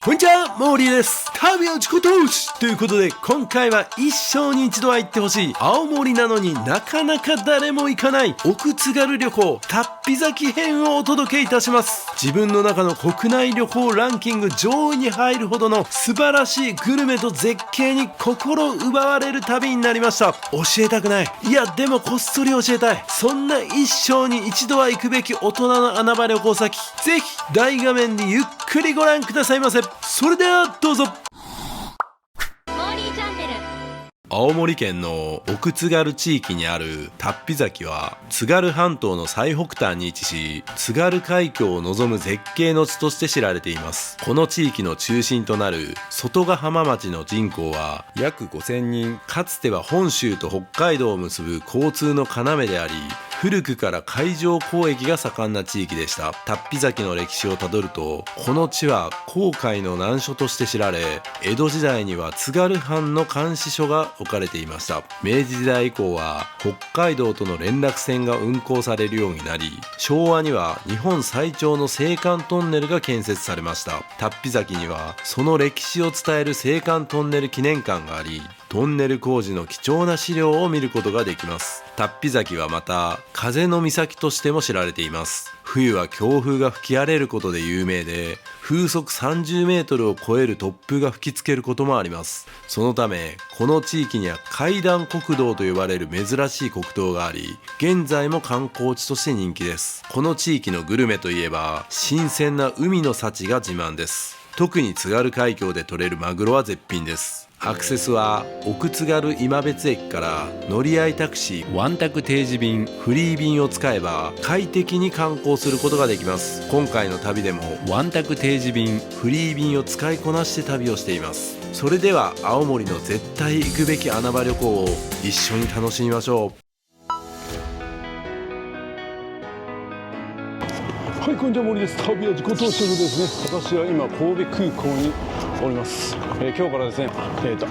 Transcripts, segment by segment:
こんにちは、モーリーです。旅は自己投資ということで、今回は一生に一度は行ってほしい青森なのになかなか誰も行かない奥津軽旅行龍飛崎編をお届けいたします。自分の中の国内旅行ランキング上位に入るほどの素晴らしいグルメと絶景に心奪われる旅になりました。教えたくない、いやでもこっそり教えたい、そんな一生に一度は行くべき大人の穴場旅行先、ぜひ大画面でゆっくりご覧くださいませ。それではどうぞ。青森県の奥津軽地域にある龍飛崎は津軽半島の最北端に位置し、津軽海峡を望む絶景の地として知られています。この地域の中心となる外ヶ浜町の人口は約5000人。かつては本州と北海道を結ぶ交通の要であり、古くから海上交易が盛んな地域でした。龍飛崎の歴史をたどると、この地は航海の難所として知られ、江戸時代には津軽藩の監視所が置かれていました。明治時代以降は北海道との連絡船が運航されるようになり、昭和には日本最長の青函トンネルが建設されました。龍飛崎にはその歴史を伝える青函トンネル記念館があり、トンネル工事の貴重な資料を見ることができます。龍飛崎はまた風の岬としても知られています。冬は強風が吹き荒れることで有名で、風速30メートルを超える突風が吹きつけることもあります。そのためこの地域には階段国道と呼ばれる珍しい国道があり、現在も観光地として人気です。この地域のグルメといえば新鮮な海の幸が自慢です。特に津軽海峡で採れるマグロは絶品です。アクセスは奥津軽今別駅から乗り合いタクシー、ワンタク定時便、フリー便を使えば快適に観光することができます。今回の旅でもワンタク定時便、フリー便を使いこなして旅をしています。それでは青森の絶対行くべき穴場旅行を一緒に楽しみましょう。はい、こんにちは、森です。旅は自己投資ということですね。私は今神戸空港におります。今日からですね、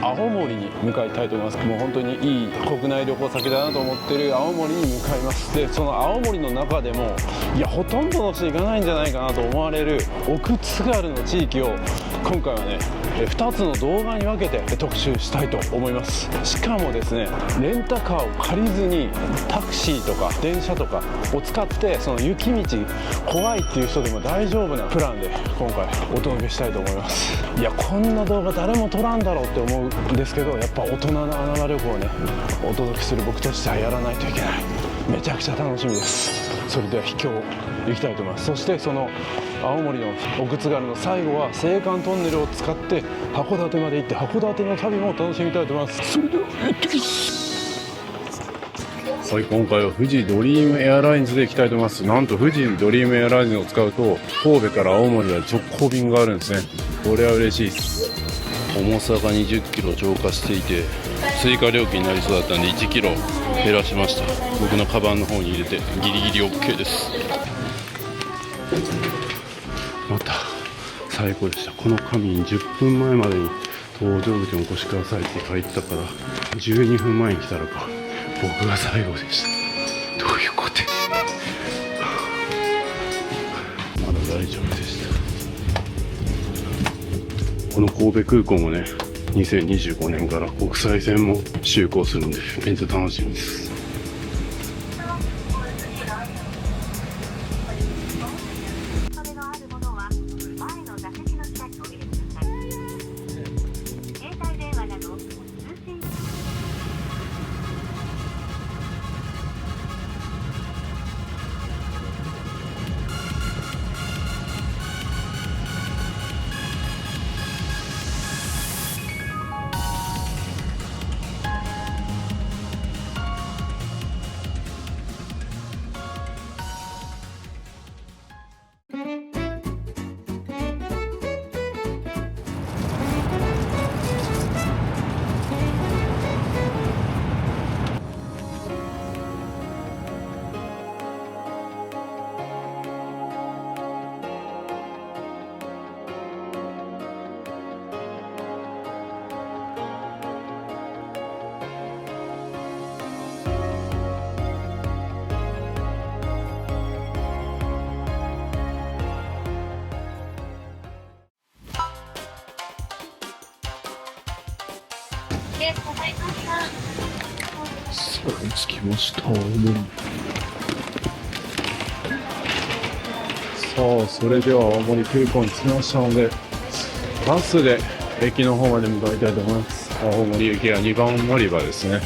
青森に向かいたいと思います。もう本当にいい国内旅行先だなと思ってる青森に向かいます。で、その青森の中でもいやほとんどの人行かないんじゃないかなと思われる奥津軽の地域を今回はね2つの動画に分けて特集したいと思います。しかもですね、レンタカーを借りずにタクシーとか電車とかを使って、その雪道怖いっていう人でも大丈夫なプランで今回お届けしたいと思います。いやこんな動画誰も撮らんだろうって思うんですけど、やっぱ大人の穴場旅行をねお届けする僕としてはやらないといけない。めちゃくちゃ楽しみです。それでは秘境行きたいと思います。そしてその青森の奥津軽の最後は青函トンネルを使って函館まで行って、函館の旅も楽しみたいと思います。それでは行ってきます。はい、今回は富士ドリームエアラインズで行きたいと思います。なんと富士ドリームエアラインズを使うと神戸から青森は直行便があるんですね。これは嬉しいです。重さが20キロ超過していて追加料金になりそうだったんで1キロ減らしました。僕のカバンの方に入れてギリギリ OK です。また最高でした。この紙に10分前までに搭乗口にお越しくださいって書いてたから、12分前に来たらか僕が最後でした。どういうこと？まだ大丈夫でした。この神戸空港もね、2025年から国際線も就航するんでめっちゃ楽しみです。さあ着きました。青森。さあそれでは青森空港に着きましたので、バスで駅の方まで向かいたいと思います。青森駅は2番乗り場ですね。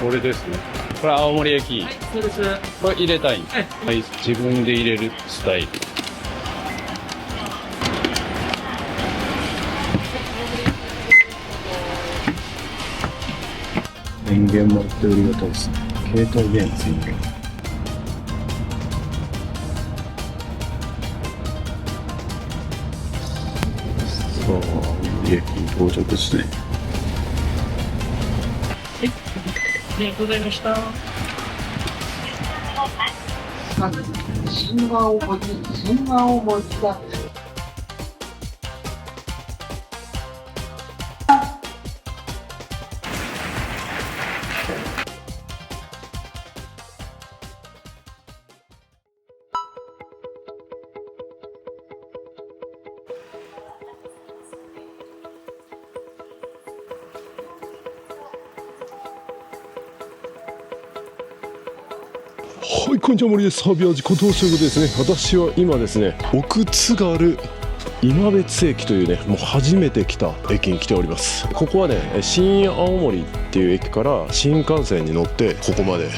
これですね。これ青森駅。そうです。これ入れたい。はい、自分で入れるスタイル。電源もって売り方ですね。携帯電池。さあ、駅に到着ですね。ありがとうございました。新青森だ。はい、こんにちは、森です。旅味小藤ということですね。私は今ですね、奥津軽今別駅というね、もう初めて来た駅に来ております。ここはね、新青森っていう駅から新幹線に乗ってここまで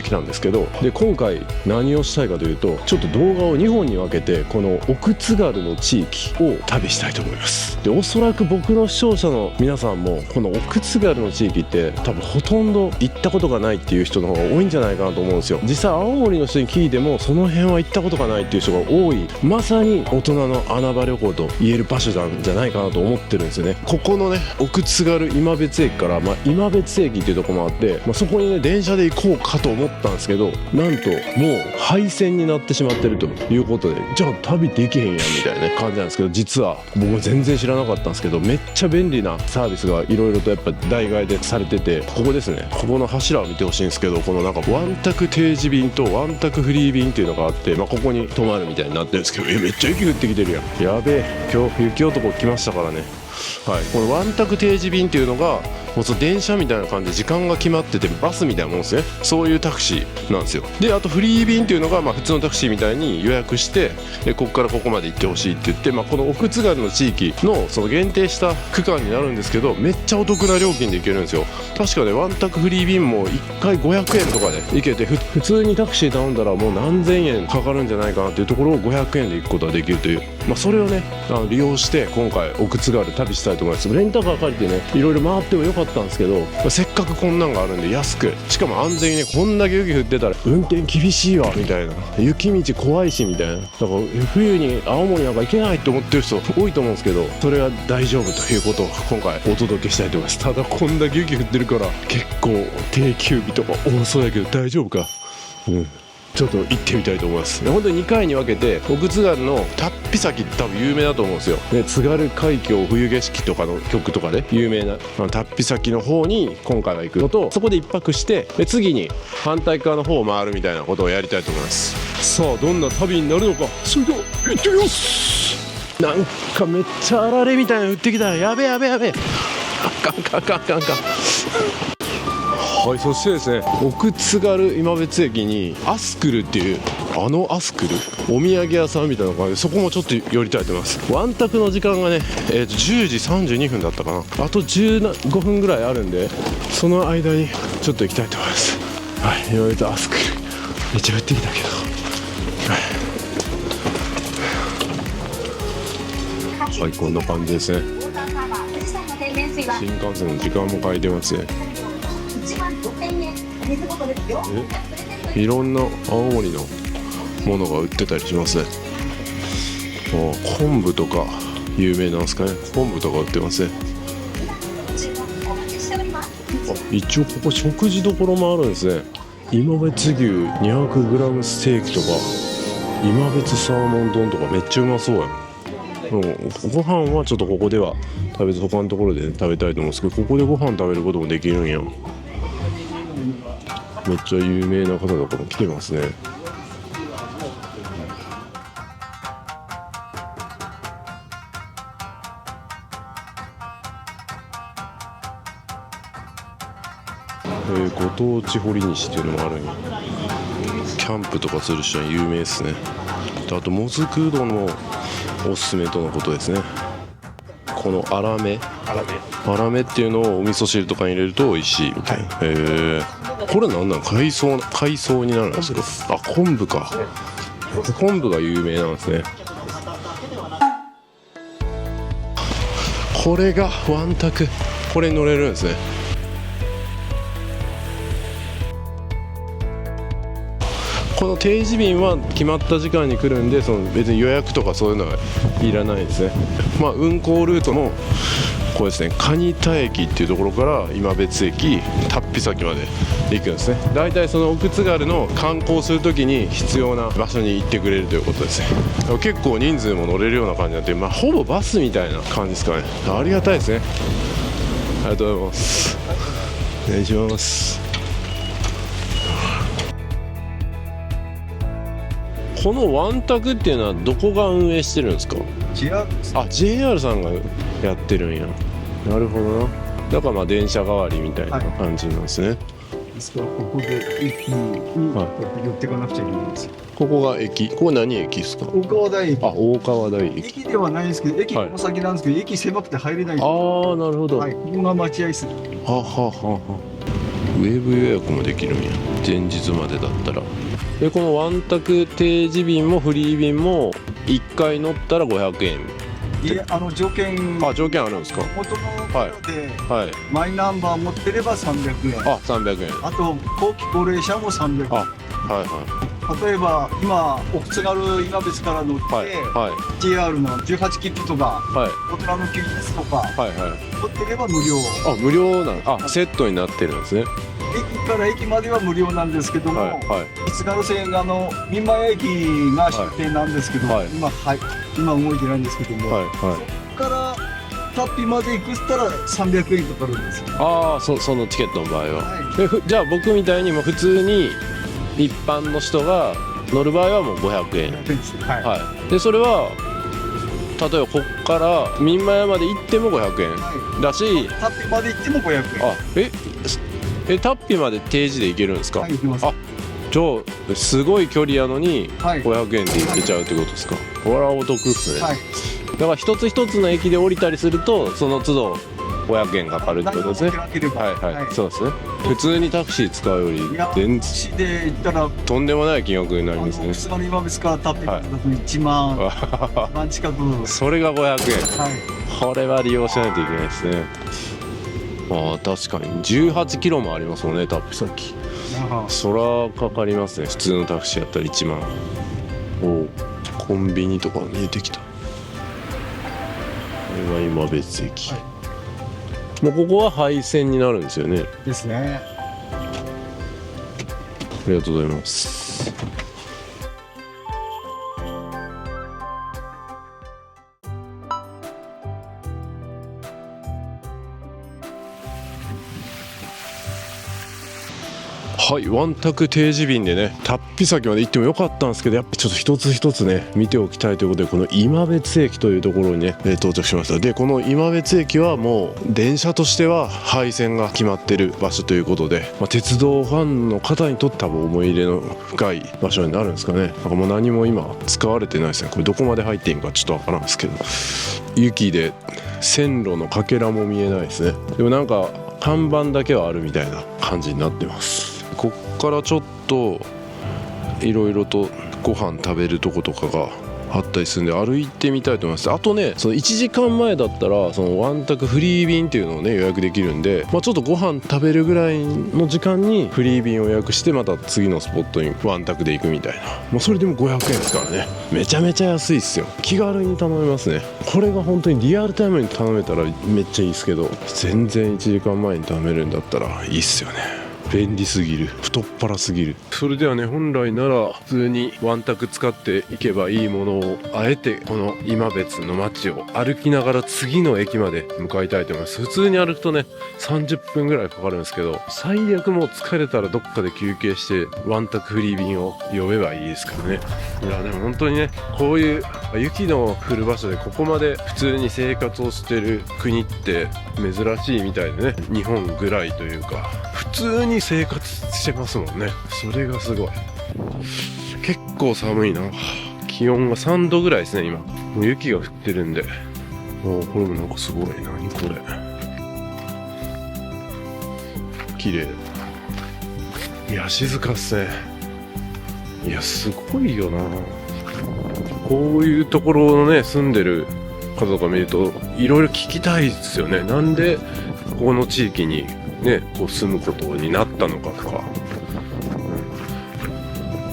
来たんですけど、で今回何をしたいかというと、ちょっと動画を2本に分けてこの奥津軽の地域を旅したいと思います。でおそらく僕の視聴者の皆さんもこの奥津軽の地域って多分ほとんど行ったことがないっていう人の方が多いんじゃないかなと思うんですよ。実際青森の人に聞いてもその辺は行ったことがないっていう人が多い、まさに大人の穴場旅行と言える場所なんじゃないかなと思ってるんですよね。ここのね奥津軽今別駅から、今別駅っていうところもあって、そこにね電車で行こうかと思ったんですけど、なんともう廃線になってしまってるということで、じゃあ旅できへんやんみたいな、ね、感じなんですけど、実は僕も全然知らなかったんですけど、めっちゃ便利なサービスがいろいろとやっぱ代替でされてて、ここですね、ここの柱を見てほしいんですけど、このなんかワンタク定時便とワンタクフリー便っていうのがあって、ここに泊まるみたいになってるんですけど、めっちゃ雪降ってきてるやん。やべえ、今日雪男来ましたからね。はい、このワンタク定時便っていうのがもうその電車みたいな感じで時間が決まってて、バスみたいなもんですね。そういうタクシーなんですよ。であとフリー便っていうのが普通のタクシーみたいに予約して、ここからここまで行ってほしいって言って、この奥津軽の地域のその限定した区間になるんですけど、めっちゃお得な料金で行けるんですよ。確かねワンタクフリー便も1回500円とかで行けて、普通にタクシー頼んだらもう何千円かかるんじゃないかなっていうところを500円で行くことができるという、それをね利用して今回奥津軽旅したいと思います。レンタカー借りてねいろいろ回ってもよかったんですけど、せっかくこんなんがあるんで安く、しかも安全にね、こんだけ雪降ってたら運転厳しいわみたいな、雪道怖いしみたいな、だから冬に青森なんか行けないと思ってる人多いと思うんですけど、それは大丈夫ということを今回お届けしたいと思います。ただこんだけ雪降ってるから結構定休日とか多そうやけど大丈夫か、ちょっと行ってみたいと思います。本当に2回に分けて、奥津軽の龍飛崎って多分有名だと思うんですよ、津軽海峡冬景色とかの曲とかで有名な龍飛崎の方に今回は行くのと、そこで1泊して次に反対側の方を回るみたいなことをやりたいと思います。さあどんな旅になるのか、それでは行ってみます。なんかめっちゃあられみたいなの降ってきた。やべえやべえやべえ、あかんかんかんかんかん。はい、そしてですね、奥津軽今別駅にアスクルっていう、アスクルお土産屋さんみたいなのがある、そこもちょっと寄りたいと思います。ワンタクの時間がね、10時32分だったかな、あと15分ぐらいあるんで、その間にちょっと行きたいと思います。はい、今別アスクルめっちゃ降ってきたけど、はい、こんな感じですね。新幹線の時間も書いてますね。いろんな青森のものが売ってたりしますね。昆布とか有名なんですかね。昆布とか売ってますね。一応ここ食事どころもあるんですね。今別牛 200g ステーキとか今別サーモン丼とかめっちゃうまそうやん。ご飯はちょっとここでは食べず他のところで、食べたいと思うんですけど、ここでご飯食べることもできるんや。めっちゃ有名な方とかも来てますね。ご当地堀西っていうのもあるんや。キャンプとかする人に有名ですね。あともずくうどんもおすすめとのことですね。このあらめっていうのをお味噌汁とかに入れると美味しいみたいな、これなんなん海藻になるんですか。あ、昆布か。昆布が有名なんですね。これがワンタク、これに乗れるんですね。この定時便は決まった時間に来るんで、その別に予約とかそういうのはいらないですね。まあ運行ルートもこれですね、蟹田駅っていうところから今別駅龍飛崎まで行くんですね。だいたいその奥津軽の観光するときに必要な場所に行ってくれるということですね。結構人数も乗れるような感じになって、まあほぼバスみたいな感じですかね。ありがたいですね。ありがとうございます。お願いします。このワンタクっていうのはどこが運営してるんですか。 JR あ、JR さんがやってるんや。なるほどな。だからまあ電車代わりみたいな感じなんですね。ですからここで駅に寄っていかなくちゃいけないんですよ。ここが駅。ここ何駅ですか。大川台駅。あ、大川台駅。駅ではないんですけど、駅この先なんですけど、駅狭くて入れないんです。ああ、なるほど。はい、ここが待合室。はははは。ウェブ予約もできるんや。前日までだったら。でこのワンタク定時便もフリー便も1回乗ったら500円。いえ、条件。あ、条件あるんですか。元のからで、はい。マイナンバー持ってれば300円。あ、300円。あと後期高齢者も300円。あ、はいは例えば今奥津軽今別から乗って、い。はいはい。 JR の18切符とかはい大人の休日とかはいはい。持ってれば無料。あ、無料なの。あ、セットになってるんですね。駅から駅までは無料なんですけども、はいはい。津軽線三前駅が終点なんですけど、はい今動いてないんですけども、はいはい。そこからタッピまで行くったら300円かかるんですよ。ああ、そのチケットの場合は。はでじゃあ僕みたいにもう普通に一般の人が乗る場合はもう500円。い、500円です。はい。はい。でそれは例えばこっから三前まで行っても500円はだし、い、タッピまで行っても500円。あ、タッピまで定時で行けるんですか。はい、行きます。あ、じゃあすごい距離やのにはい500円で行けちゃうってことですか。これはお得っすね。はい。だから一つ一つの駅で降りたりするとその都度500円かかるってことですね。何も起きなければはいはい、そうですね。普通にタクシー使うよりいや、全然市で行ったらとんでもない金額になりますね。奥津軽今別からタッピまでだと1万、1万近く。はそれが500円。い。これは利用しないといけないですね。ああ、確かに18キロもありますもんね、タッピ先。そらかかりますね。普通のタクシーやったら1万。お、コンビニとか見えてきた。これが今別駅、もうここは廃線になるんですよね。ですね。ありがとうございます。はい、ワンタク定時便でね、龍飛崎まで行ってもよかったんですけど、やっぱちょっと一つ一つね見ておきたいということで、この今別駅というところにね、到着しました。でこの今別駅はもう電車としては廃線が決まってる場所ということで、鉄道ファンの方にとって多分思い入れの深い場所になるんですかね。なんかもう何も今使われてないですね。これどこまで入っていいのかちょっとわからんですけど、雪で線路のかけらも見えないですね。でもなんか看板だけはあるみたいな感じになってます。こっからちょっといろいろとご飯食べるとことかがあったりするんで歩いてみたいと思います。あとね、その1時間前だったらそのワンタクフリー便っていうのをね予約できるんで、ちょっとご飯食べるぐらいの時間にフリー便を予約してまた次のスポットにワンタクで行くみたいな。もうそれでも500円ですからね、めちゃめちゃ安いっすよ。気軽に頼めますね。これが本当にリアルタイムに頼めたらめっちゃいいっすけど、全然1時間前に頼めるんだったらいいっすよね。便利すぎる、太っ腹すぎる。それではね、本来なら普通にワンタク使っていけばいいものを、あえてこの今別の街を歩きながら次の駅まで向かいたいと思います。普通に歩くとね30分ぐらいかかるんですけど、最悪もう疲れたらどっかで休憩してワンタクフリー便を呼べばいいですからね。いやでも本当にね、こういう雪の降る場所でここまで普通に生活をしてる国って珍しいみたいでね、日本ぐらいというか普通に生活してますもんね。それがすごい。結構寒いな。気温が3度ぐらいですね今。もう雪が降ってるんで。もうこれもなんかすごい。何これ、綺麗。いや静かっすね。いやすごいよな。こういうところのね住んでる方とか見るといろいろ聞きたいですよね。なんでこの地域にねこう住むことになったのかとか、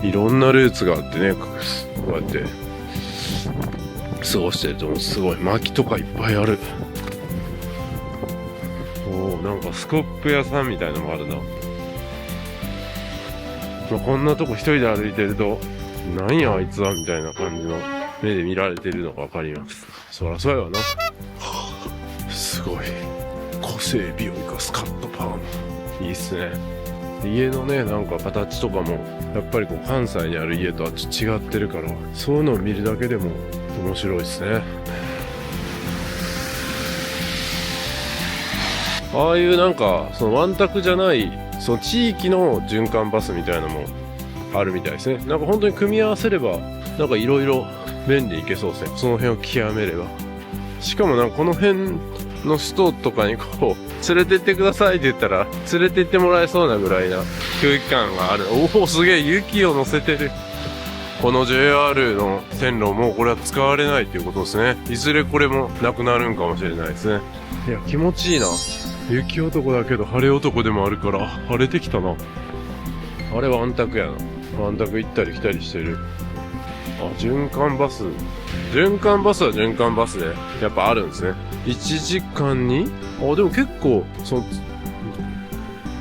いろんなルーツがあってね、こうやって過ごしてるとすごい薪とかいっぱいある。おなんかスコップ屋さんみたいのもあるな。まあ、こんなとこ一人で歩いてるとなんやあいつはみたいな感じの目で見られてるのが分かります。そらそうやわな。すごい個性美を生かすカットパーマ、いいっすね。家のねなんか形とかもやっぱりこう関西にある家とはちょっと違ってるから、そういうのを見るだけでも面白いですね。ああいうなんかそのワンタクじゃないその地域の循環バスみたいなのもあるみたいですね。なんか本当に組み合わせればなんかいろいろ便利にいけそうですね。その辺を極めれば。しかもなんかこの辺の人とかにこう連れてってくださいって言ったら連れてってもらえそうなぐらいな空気感がある。おおすげえ、雪を乗せてる。この JR の線路もこれは使われないっていうことですね。いずれこれもなくなるんかもしれないですね。いや気持ちいいな。雪男だけど晴れ男でもあるから晴れてきたな。あれワンタクやな。ワンタク行ったり来たりしてる。あ、循環バスは循環バスでやっぱあるんですね。1時間にでも結構その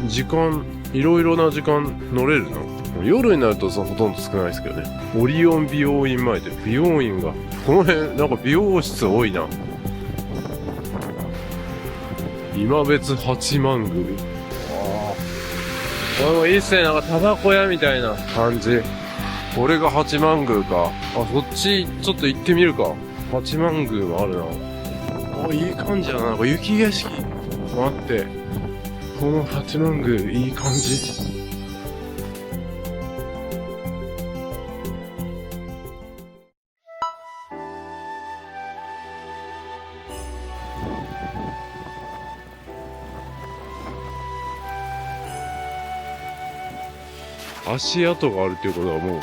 時間いろいろな時間乗れるな。夜になるとほとんど少ないですけどね。オリオン美容院前で美容院がこの辺なんか美容室多いな。今別八幡宮。これもいいっすね。なんかタバコ屋みたいな感じ。これが八幡宮か。そっちちょっと行ってみるか。八幡宮もあるな。いい感じやな。なんか雪景色もあって、この八幡宮いい感じ。足跡があるっていうことはもう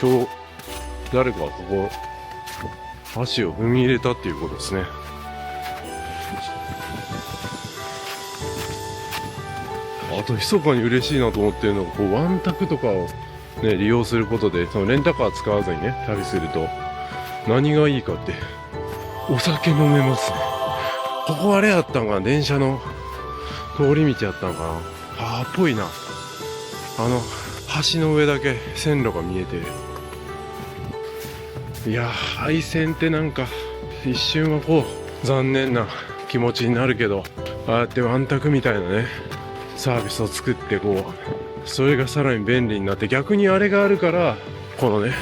今日誰かここ足を踏み入れたっていうことですね。あと密かに嬉しいなと思ってるのがこうワンタクとかをね利用することでそのレンタカー使わずにね旅すると何がいいかってお酒飲めますね。ここあれやったんかな、電車の通り道やったんかな。っぽいな。橋の上だけ線路が見えてる。いや廃線ってなんか一瞬はこう残念な気持ちになるけど、ああやってワンタクみたいなねサービスを作ってこうそれがさらに便利になって、逆にあれがあるからこのね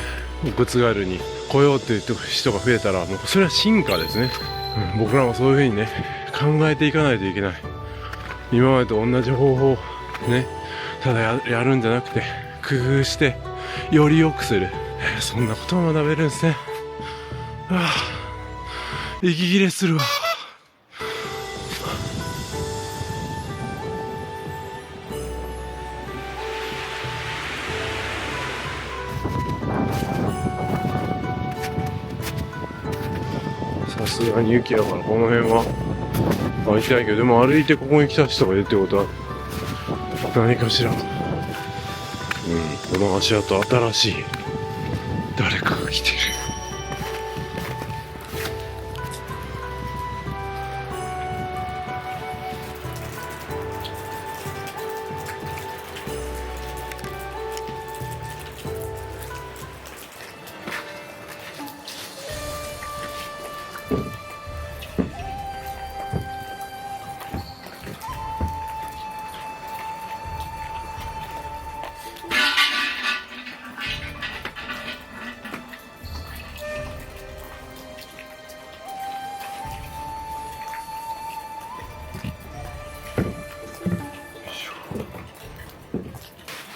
奥津軽に来ようっていう人が増えたらもうそれは進化ですね。僕らもそういう風にね考えていかないといけない。今までと同じ方法ねただやるんじゃなくて工夫してより良くする、そんなことを学べるんですね。息切れするわ。さすがに雪だからこの辺は歩いてないけど、でも歩いてここに来た人がいるってことは何かしら、この足跡新しい誰かが来てる。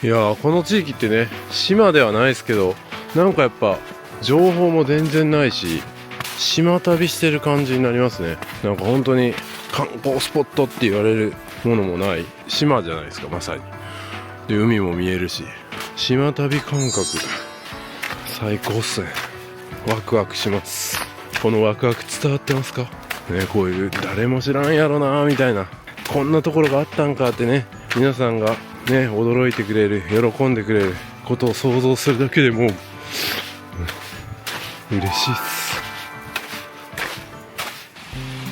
いやー、この地域ってね、島ではないですけど、なんかやっぱ情報も全然ないし、島旅してる感じになりますね。なんか本当に観光スポットって言われるものもない島じゃないですか、まさに。で、海も見えるし、島旅感覚最高っすね。ワクワクします。このワクワク伝わってますかね。こういう誰も知らんやろなみたいな、こんなところがあったんかってね、皆さんがね、驚いてくれる、喜んでくれることを想像するだけでもう、嬉しいっす。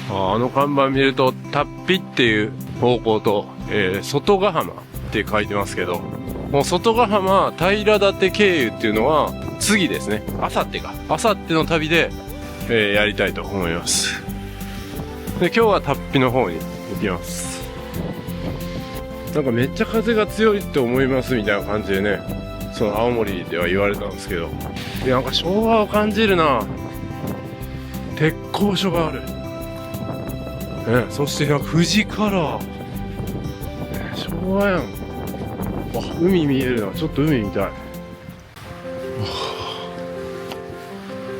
あの看板見ると、タッピっていう方向と、外ヶ浜って書いてますけど、もう外ヶ浜平館経由っていうのは次ですね。あさっての旅で、やりたいと思います。で、今日はタッピの方に行きます。なんかめっちゃ風が強いって思いますみたいな感じでね、その青森では言われたんですけど、いや、なんか昭和を感じるな。鉄工所がある、ね、そしてなんか富士カラー、ね、昭和やん。あ、海見えるな。ちょっと海見たい。あ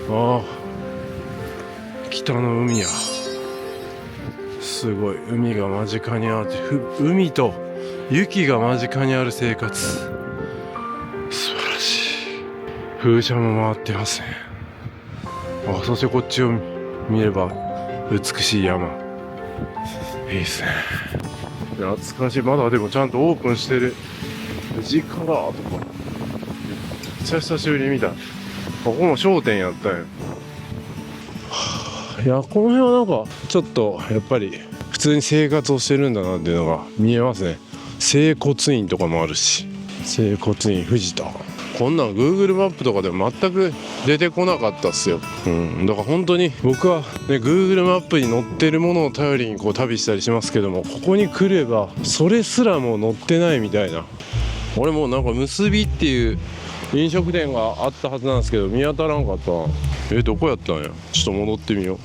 あ、北の海や。すごい、海が間近にあって、海と雪が間近にある生活、素晴らしい。風車も回ってますね。あ、そしてこっちを見れば美しい山、いいですね。懐かしい。まだでもちゃんとオープンしてる。富士カラーとかめっちゃ久しぶりに見た。ここも商店やったんや。いや、この辺はなんかちょっとやっぱり普通に生活をしてるんだなっていうのが見えますね。整骨院とかもあるし、整骨院藤田、こんなん Google マップとかでも全く出てこなかったっすよ。だから本当に僕はね、 Google マップに載ってるものを頼りにこう旅したりしますけども、ここに来ればそれすらも載ってないみたいな。俺もなんか結びっていう飲食店があったはずなんですけど、見当たらんかったな。どこやったんや。ちょっと戻ってみよ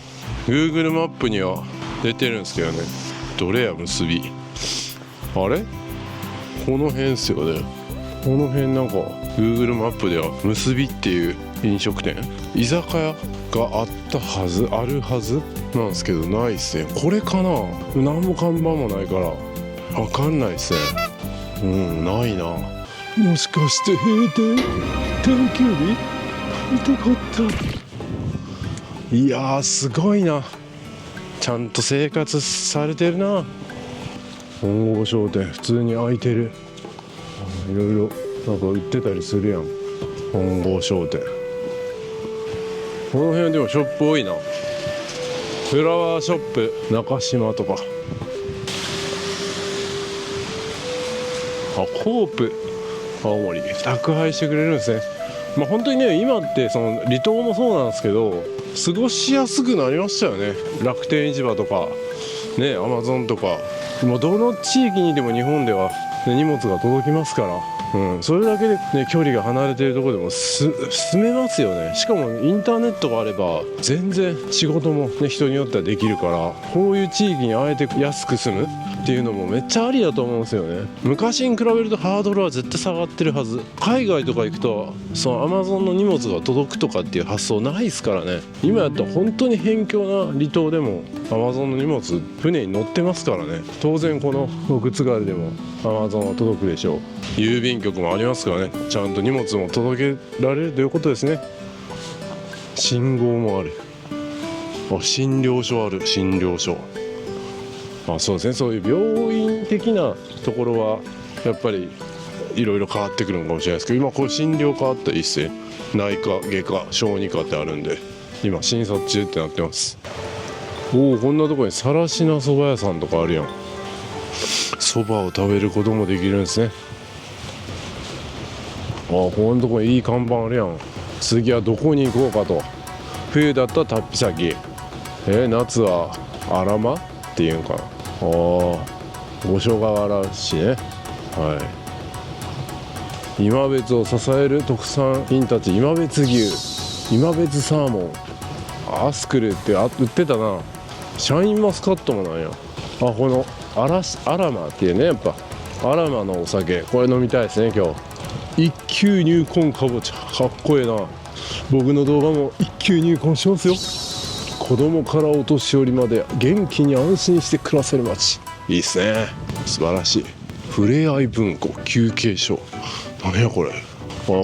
う。 Google マップには出てるんですけどね。どれや、結び。あれ、この辺っすよね。この辺なんか Google マップでは結びっていう飲食店、居酒屋があったはず、あるはずなんですけど、ないっすね。これかな。何も看板もないからわかんないっすね。ないな。もしかして閉店、定休日。痛かった。いやー、すごいな。ちゃんと生活されてるな。本郷商店普通に開いてる。いろいろなんか売ってたりするやん、本郷商店。この辺でもショップ多いな。フラワーショップ中島とか、コープ青森宅配してくれるんですね。本当にね、今ってその離島もそうなんですけど、過ごしやすくなりましたよね。楽天市場とかね、アマゾンとか、もうどの地域にでも日本では、ね、荷物が届きますから、それだけで、ね、距離が離れているところでも住めますよね。しかもインターネットがあれば全然仕事も、ね、人によってはできるから、こういう地域にあえて安く住むっていうのもめっちゃありだと思うんですよね。昔に比べるとハードルは絶対下がってるはず。海外とか行くとそのアマゾンの荷物が届くとかっていう発想ないですからね。今やったら本当に辺境な離島でもアマゾンの荷物船に乗ってますからね。当然この奥津軽でもアマゾンは届くでしょう。郵便局もありますからね。ちゃんと荷物も届けられるということですね。信号もある。診療所ある。診療所、そうですね。そういう病院的なところはやっぱりいろいろ変わってくるのかもしれないですけど、今これ診療科あったらいいっすね。内科、外科、小児科ってあるんで、今診察中ってなってます。こんなとこにさらしなそば屋さんとかあるやん。そばを食べることもできるんですね。こんなとこにいい看板あるやん。次はどこに行こうかと。冬だったら龍飛崎、夏は荒間っていうんかな。五所川原市ね。はい。今別を支える特産品たち、今別牛、今別サーモン、アスクルって売ってたな。シャインマスカットもなんや。このアラマっていうね、やっぱアラマのお酒、これ飲みたいですね今日。一級入魂かぼちゃ、かっこええな。僕の動画も一級入魂しますよ。子供からお年寄りまで元気に安心して暮らせる街、いいっすね。素晴らしい。ふれあい文庫休憩所、何やこれ。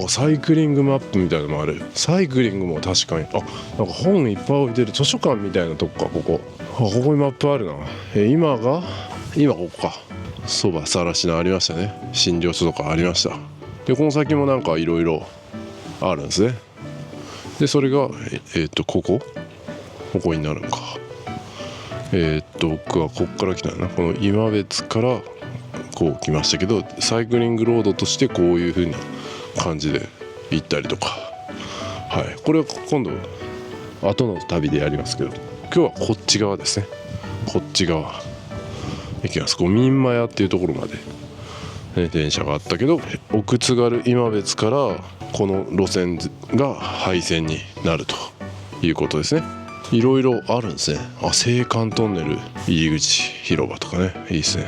サイクリングマップみたいなのもある。サイクリングも確かに、なんか本いっぱい置いてる図書館みたいなとこか、ここ。ここにマップあるな。今ここか。そばさらしのありましたね。診療所とかありました。でこの先もなんかいろいろあるんですね。でそれがここになるのか。僕はこっから来たな。この今別からこう来ましたけど、サイクリングロードとしてこういう風な感じで行ったりとか。はい、これは今度後の旅でやりますけど、今日はこっち側ですね。こっち側行きます。民馬屋っていうところまで、ね、電車があったけど、奥津軽今別からこの路線が廃線になるということですね。いろいろあるんですね。青函トンネル入り口広場とかね、いいですね。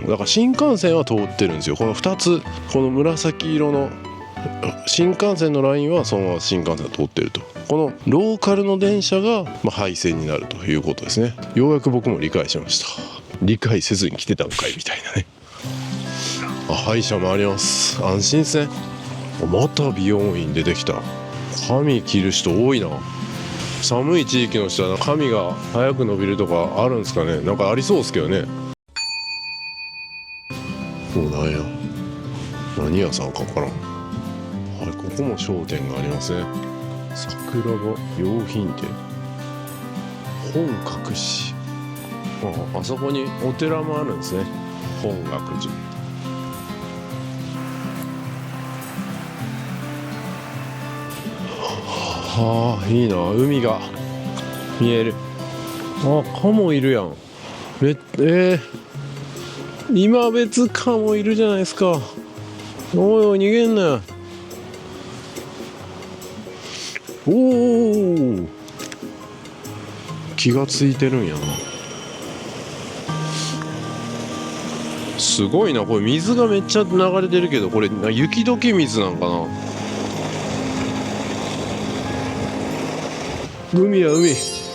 だから新幹線は通ってるんですよ。この2つ、この紫色の新幹線のラインはそのまま新幹線が通ってると。このローカルの電車が廃線になるということですね。ようやく僕も理解しました。理解せずに来てたんかいみたいなね。歯医者もあります。安心ですね。また美容院出てきた。髪切る人多いな。寒い地域の人は髪が早く伸びるとかあるんですかね。なんかありそうですけどね。なんや、何屋さんかわからん。はい、ここも商店がありますね。桜庭洋品店、本覚寺。あそこにお寺もあるんですね。本覚寺。いいな、海が見える。カモいるやん。今別カモいるじゃないですか。おい逃げんなよ。気がついてるんやな。すごいな。これ水がめっちゃ流れてるけど、これ雪解け水なんかな。海や海。す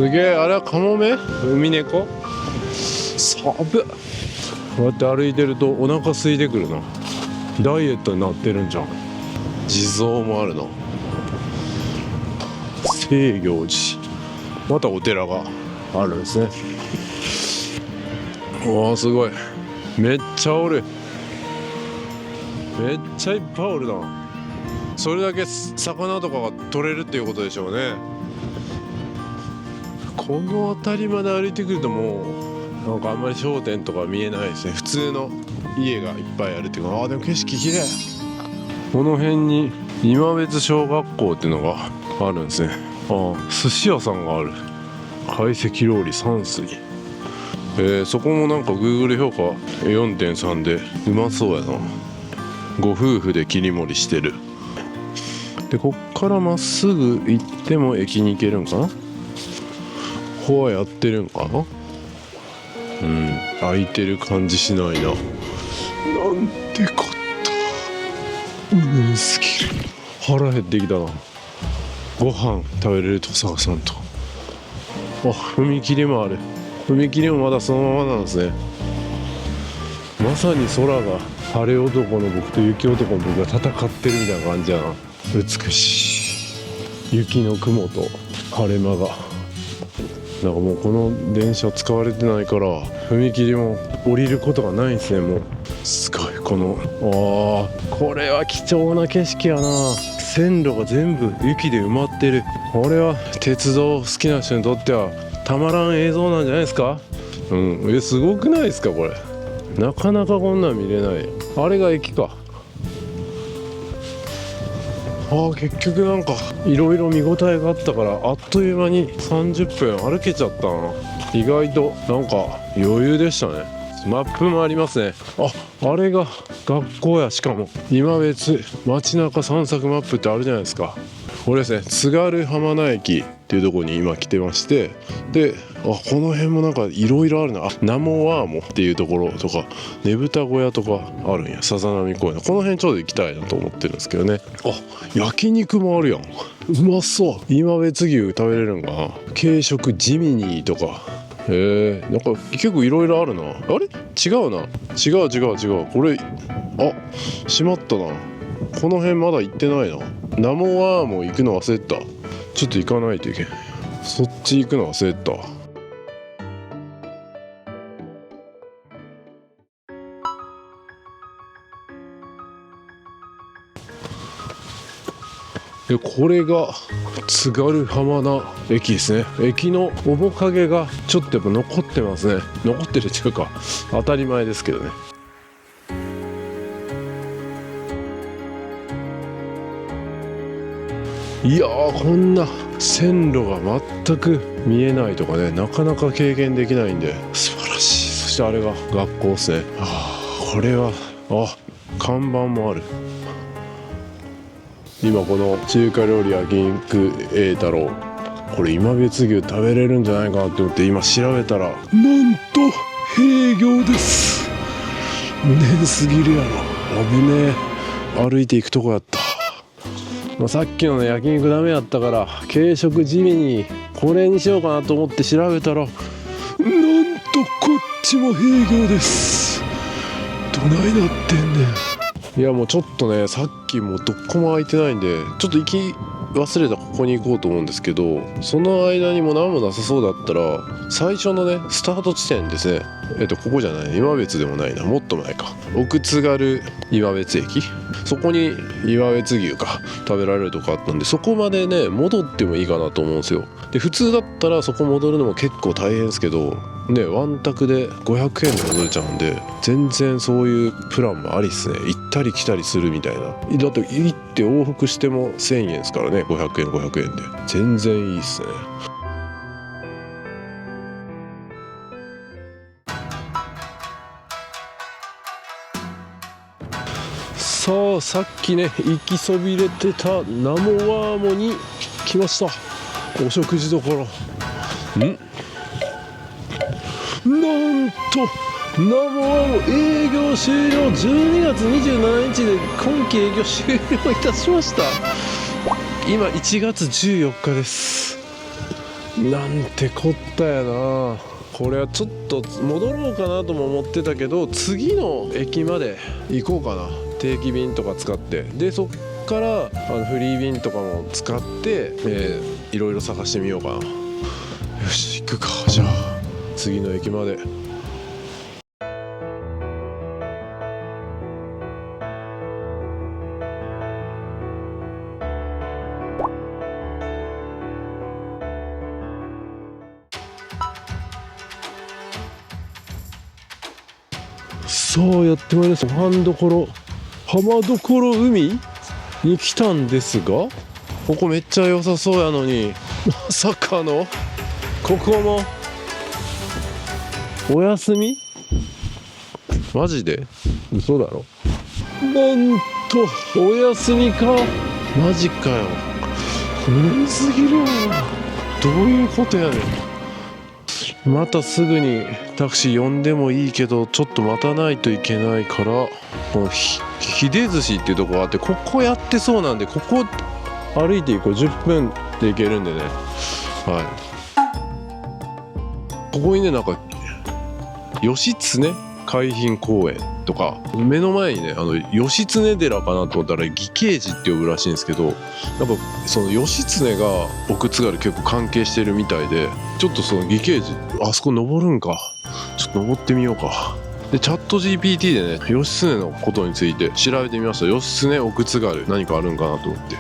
げえ。あれはカモメ？海猫？寒っ。こうやって歩いてるとお腹空いてくるな。ダイエットになってるんじゃん。地蔵もあるな。清行寺、またお寺があるんですね。すごい。めっちゃおる。めっちゃいっぱいおるな。それだけ魚とかが取れるっていうことでしょうね。この辺りまで歩いてくるともうなんかあんまり商店とか見えないですね。普通の家がいっぱいあるっていうか。でも景色綺麗。この辺に今別小学校っていうのがあるんですね。寿司屋さんがある。懐石料理山水。そこもなんか Google 評価 4.3 でうまそうやな。ご夫婦で切り盛りしてる。でこっからまっすぐ行っても駅に行けるんかな。ここはやってるんかな。空いてる感じしないな。なんてこった。すぎる。腹減ってきたな。ご飯食べれると探さんと。踏切もある。踏切もまだそのままなんですね。まさに空が晴れ男の僕と雪男の僕が戦ってるみたいな感じやな。美しい雪の雲と晴れ間が。なんかもうこの電車使われてないから踏切も降りることがないんですね。もうすごい。これは貴重な景色やな。線路が全部雪で埋まってる。これは鉄道好きな人にとってはたまらん映像なんじゃないですか。すごくないですかこれ。なかなかこんなん見れない。あれが駅か。結局なんかいろいろ見応えがあったからあっという間に30分歩けちゃったな。意外となんか余裕でしたね。マップもありますね。あれが学校や。しかも今別街中散策マップってあるじゃないですか。これですね、津軽浜名駅っていうところに今来てまして、でこの辺もなんかいろいろあるな。ナモワーモっていうところとかねぶた小屋とかあるんや。さざ波公園、この辺ちょうど行きたいなと思ってるんですけどね。焼肉もあるやん。うまそう。今別牛食べれるんかな。軽食ジミニーとか。なんか結構いろいろあるな。あれ違うな。違うこれ閉まったな。この辺まだ行ってないな。ナモワーも行くの忘れてた。ちょっと行かないといけない。そっち行くの忘れてた。でこれが津軽浜名駅ですね。駅の面影がちょっとやっぱ残ってますね。残ってるっていうか当たり前ですけどね。いやー、こんな線路が全く見えないとかね、なかなか経験できないんで素晴らしい。そしてあれが学校ですね。これは看板もある。今この中華料理焼肉栄太郎、これ今別牛食べれるんじゃないかなって思って今調べたら、なんと閉業です。無念すぎるやろ。危ねえ。歩いていくとこやった。さっきのね焼肉ダメやったから軽食地味にこれにしようかなと思って調べたら、なんとこっちも閉業です。どないなってんねん。いやもうちょっとね、さっきもどこも空いてないんでちょっと行き忘れたここに行こうと思うんですけど、その間にも何もなさそうだったら最初のねスタート地点ですね。ここじゃない、今別でもないな、もっと前か、奥津軽今別駅、そこに今別牛か食べられるとこあったんで、そこまでね戻ってもいいかなと思うんですよ。で普通だったらそこ戻るのも結構大変ですけどね、ワンタクで500円で戻れちゃうんで全然そういうプランもありっすね。行ったり来たりするみたいな。だって行って往復しても1000円ですからね。500円で全然いいっすね。さあ、さっきね行きそびれてたナモワーモに来ました。お食事処。なんとナモワーモ営業終了。12月27日で今期営業終了いたしました。今1月14日です。なんてこったやな。これはちょっと戻ろうかなとも思ってたけど、次の駅まで行こうかな。定期便とか使って、でそっからフリー便とかも使って、いろいろ探してみようかな。よし、行くか。じゃあ次の駅まで。さあやってまいりました。ご飯どころ浜所海に来たんですが、ここめっちゃ良さそうやのに、まさかのここもお休み？マジで？嘘だろ。なんとお休みか。マジかよ。無理すぎるわ。どういうことやねん。またすぐにタクシー呼んでもいいけどちょっと待たないといけないから、この秀寿司っていうとこがあって、ここやってそうなんで、ここ歩いていこう。10分で行けるんでね。ここにね、なんか義経海浜公園とか、目の前にね義経寺かなと思ったら義経寺って呼ぶらしいんですけど、なんかその義経が奥津軽結構関係してるみたいで、ちょっとその義経寺あそこ登るんか。ちょっと登ってみようか。でチャット GPT でね義経のことについて調べてみました。義経奥津軽何かあるんかなと思って、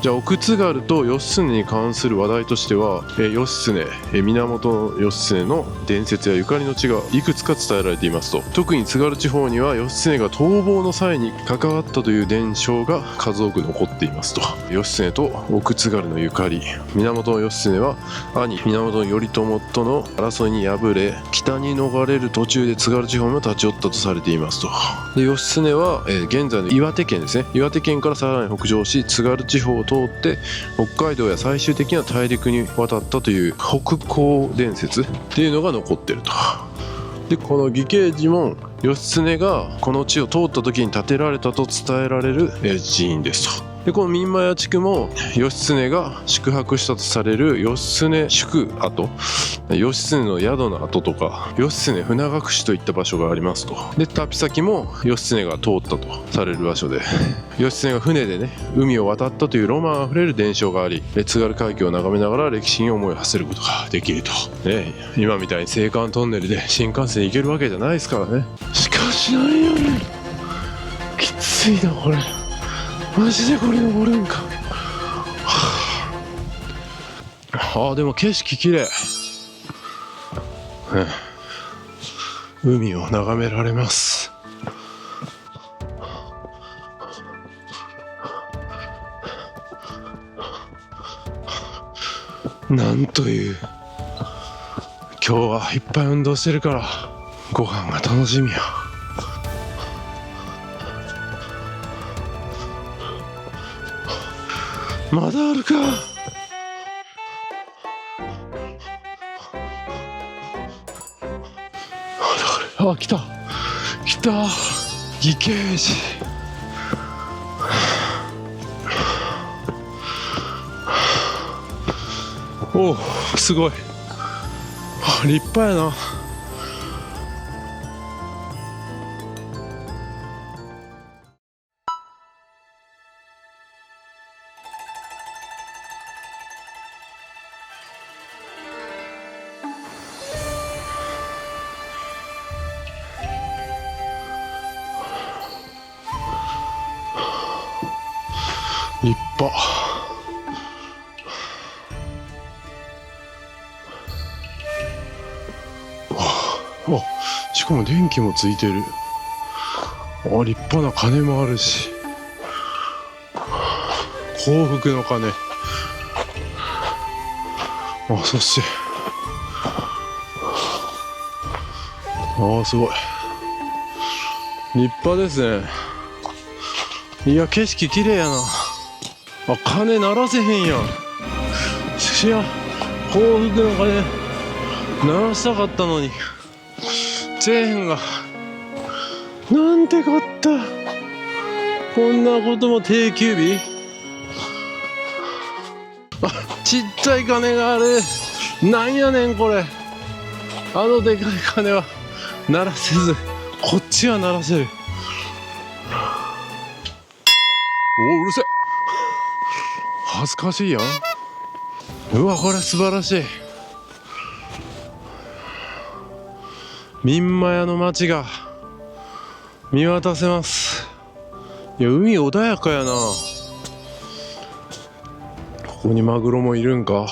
じゃあ奥津軽と義経に関する話題としては、義経、源義経の伝説やゆかりの地がいくつか伝えられていますと。特に津軽地方には義経が逃亡の際に関わったという伝承が数多く残っていますと。義経と奥津軽のゆかり。源義経は兄源頼朝との争いに敗れ北に逃れる途中で津軽地方にも立ち寄ったとされていますと。で義経は、現在の岩手県ですね、岩手県からさらに北上し津軽地方を通って北海道や最終的には大陸に渡ったという北高伝説っていうのが残ってると。でこの義経寺も義経がこの地を通った時に建てられたと伝えられる寺院ですと。でこの三厩地区も義経が宿泊したとされる義経宿跡、義経の宿の跡とか義経船隠しといった場所がありますと。で旅先も義経が通ったとされる場所で、義経が船でね海を渡ったというロマンあふれる伝承があり、津軽海峡を眺めながら歴史に思いを馳せることができると、ね、今みたいに青函トンネルで新幹線行けるわけじゃないですからね。しかしなんやねん、きついなこれ、マジでこれ登るんか。あ、でも景色きれい、海を眺められます。なんという、今日はいっぱい運動してるからご飯が楽しみや。まだあるか。あ、来た来た、義経寺。おお、すごい、立派やな。立派。あ、しかも電気もついてる。あ、立派な鐘もあるし、幸福の鐘。あ、そしてすごい立派ですね。いや、景色綺麗やな。あ、鐘鳴らせへんやん。いや、幸福の鐘鳴らしたかったのにチェーンが、なんてこった。こんなことも定休日。あ、ちっちゃい鐘がある。なんやねんこれ。あのでかい鐘は鳴らせず、こっちは鳴らせる。お、うるせえ。恥ずかしいやん。うわ、これ素晴らしい。三厩の町が見渡せます。いや、海穏やかやな。ここにマグロもいるんか。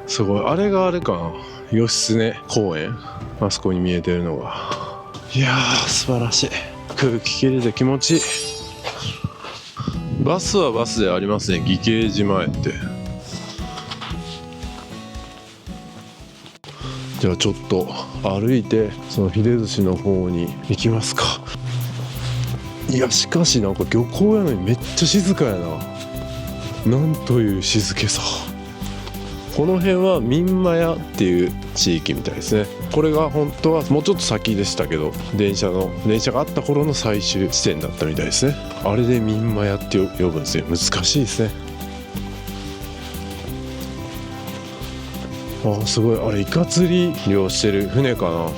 すごい。あれがあれかな、義経公園。あそこに見えてるのが。いやー、素晴らしい。空気きれいで気持ちいい。バスはバスでありますね、義経寺前って。じゃあちょっと歩いてその秀寿司の方に行きますか。いや、しかしなんか漁港やのにめっちゃ静かやな。なんという静けさ。この辺は三厩っていう地域みたいですね。これが本当はもうちょっと先でしたけど、電車があった頃の最終地点だったみたいですね。あれで三厩って呼ぶんですよ。難しいですね。あ、すごい。あれイカ釣り漁してる船かな。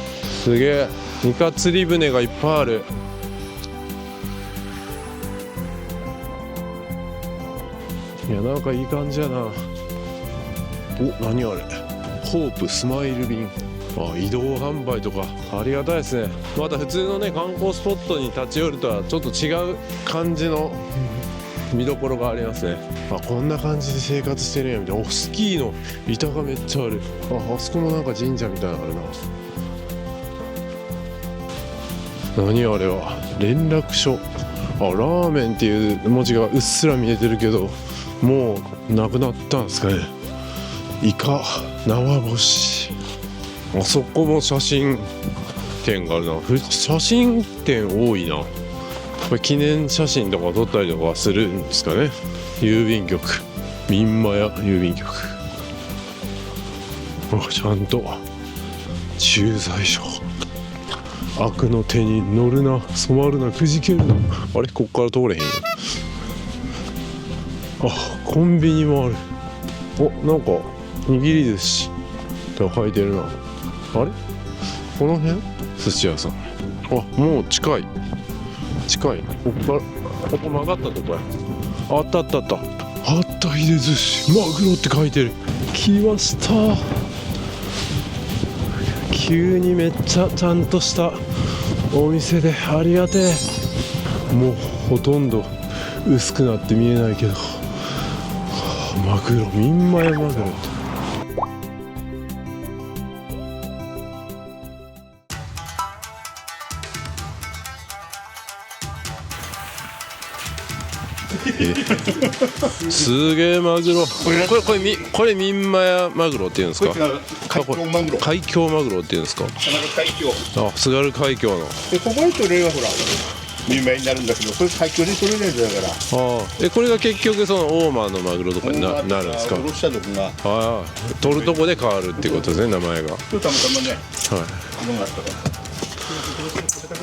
すげえ、イカ釣り船がいっぱいある。いや、なんかいい感じやな。お、何あれ、ホープスマイル便。移動販売とかありがたいですね。また普通のね観光スポットに立ち寄るとはちょっと違う感じの見どころがありますね。こんな感じで生活してるんやみたいな。スキーの板がめっちゃある。あそこのなんか神社みたいなのあるな。何あれは連絡書。ラーメンっていう文字がうっすら見えてるけどもうなくなったんですかね。イカ、縄干し、あそこも写真展があるな。写真展多いな。これ記念写真とか撮ったりとかするんですかね。郵便局、民間や郵便局。ちゃんと駐在所。悪の手に乗るな、染まるな、くじけるな。あれ、こっから通れへんよ。コンビニもある。なんか握り寿司って書いてるな。あれ、この辺寿司屋さん。もう近いな。ここ曲がったとこや。あったひれ寿司マグロって書いてる。来ました。急にめっちゃちゃんとしたお店でありがてえ。もうほとんど薄くなって見えないけど、マグロ、民間やマグロって。すげえマグロ。これ民間やマグロっていうんですか。海峡マグロ。海峡マグロっていうんですか。海峡。津軽海峡の。でここで取れるほら有名になるんだけど、これ海峡で取れるやつだから。これが結局その大間のマグロとかになるんですか。おろしたとこが取るとこで変わるっていうことですね、名前が。今日たまたまね、色があったか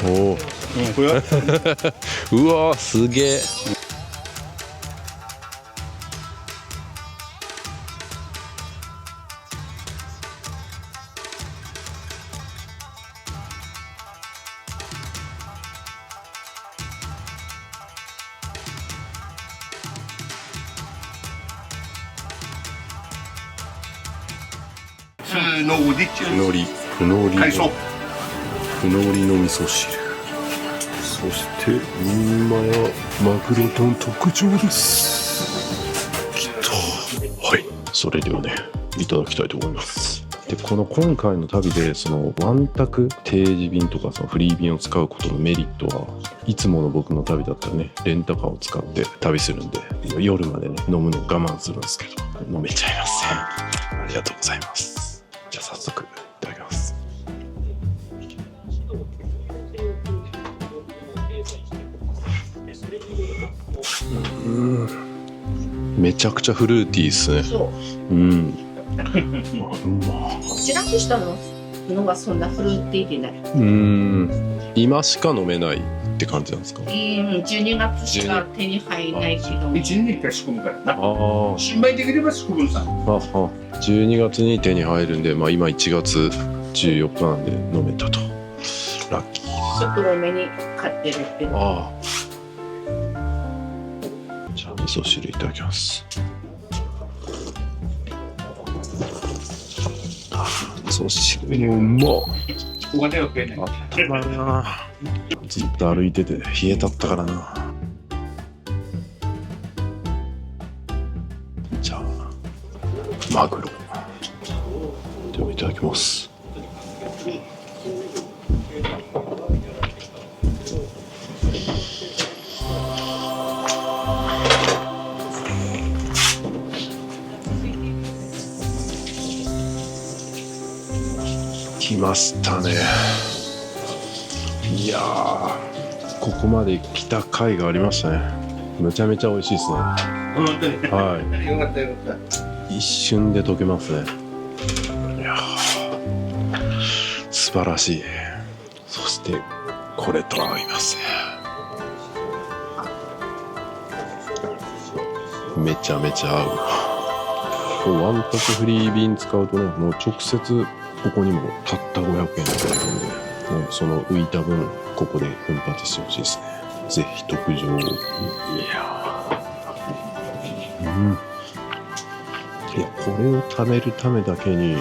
ら。これはうわー、すげえ。のうりっちゅうふのり海藻。ふのりの味噌汁。そして民間やマグロ丼特上です。きた。はい、それではね、いただきたいと思います。で、この今回の旅でそのワンタク定時便とかそのフリー便を使うことのメリットはいつもの僕の旅だったらね、レンタカーを使って旅するんで夜までね飲むのを我慢するんですけど飲めちゃいますね。ありがとうございます。じゃあ早速いただきます。めちゃくちゃフルーティーですね。そう。ちらっとしたのがそんなフルーティーでない。今しか飲めないって感じなんですか。12月しか手に入らないけど。1年に1回仕込むからな。ああ。新米できれば仕込むさ。12月に手に入るんで、今1月14日なんで飲めたと。ラッキー。ちょっと多めに買ってるけど。じゃあ味噌汁いただきます。味噌汁もうまっ。お金は増えない。たまるな。ずっと歩いてて冷えたったからな。じゃあマグロでもいただきます。来ましたね。いやー、ここまで来た甲斐がありましたね。めちゃめちゃ美味しいですね。本当に。はよかったよかった。い、一瞬で溶けますね。いやー、素晴らしい。そしてこれと合いますね。めちゃめちゃ合う。ワンタクフリー便使うとね、もう直接ここにもたった500円で買えるんで、ね、その浮いた分ここで奮発してほしいですね。ぜひ特上。いやー、いや、これを食べるためだけに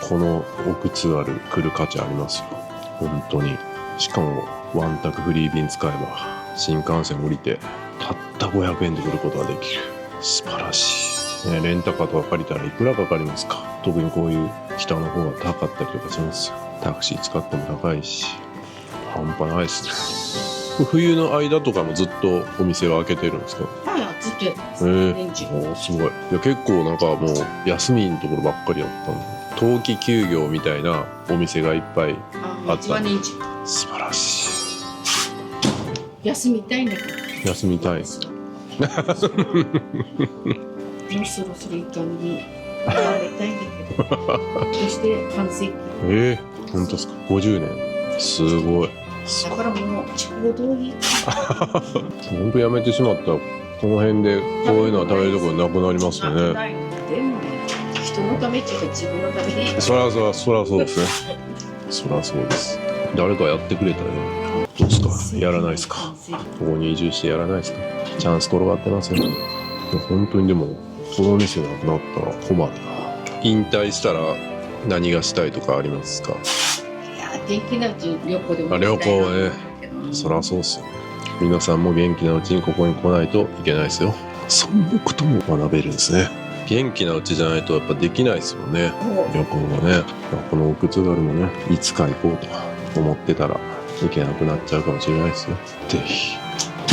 この奥津軽来る価値ありますよ。本当に。しかも、ワンタクフリー便使えば、新幹線降りて、たった500円で来ることができる。素晴らしい。ね、レンタカーとか借りたらいくらかかりますか？特にこういう北の方が高かったりとかしますよ。タクシー使っても高いし、半端ないですね。冬の間とかもずっとお店は開けてるんですか？ずっとやってます。年中。おーすごい。いや結構なんかもう休みのところばっかりやったんで、冬季休業みたいなお店がいっぱいあった。一番年中。素晴らし休みたいんだけど。い。休みたい。もうそろそろいい感じにやられたいんだけど。そして半世紀。本当ですか。50年。すごい。だからもう地方通り。本当やめてしまったらこの辺でこういうのは食べるところなくなりますよね。でもね、人のためっていうか自分のために。そらそうですね。そらそうです。誰かやってくれたよ。どうですか？やらないですか？ここに移住してやらないですか？チャンス転がってますよ。本当にでもこの店なくなったら困るな。引退したら何がしたいとかありますか？いや、元気なうちに旅行でも旅行ね。そらそうっすよ。皆さんも元気なうちにここに来ないといけないですよ。そんなことも学べるんですね。元気なうちじゃないとやっぱできないですもんね。旅行はね。この奥津軽もね、いつか行こうと思ってたら行けなくなっちゃうかもしれないですよ。ぜひ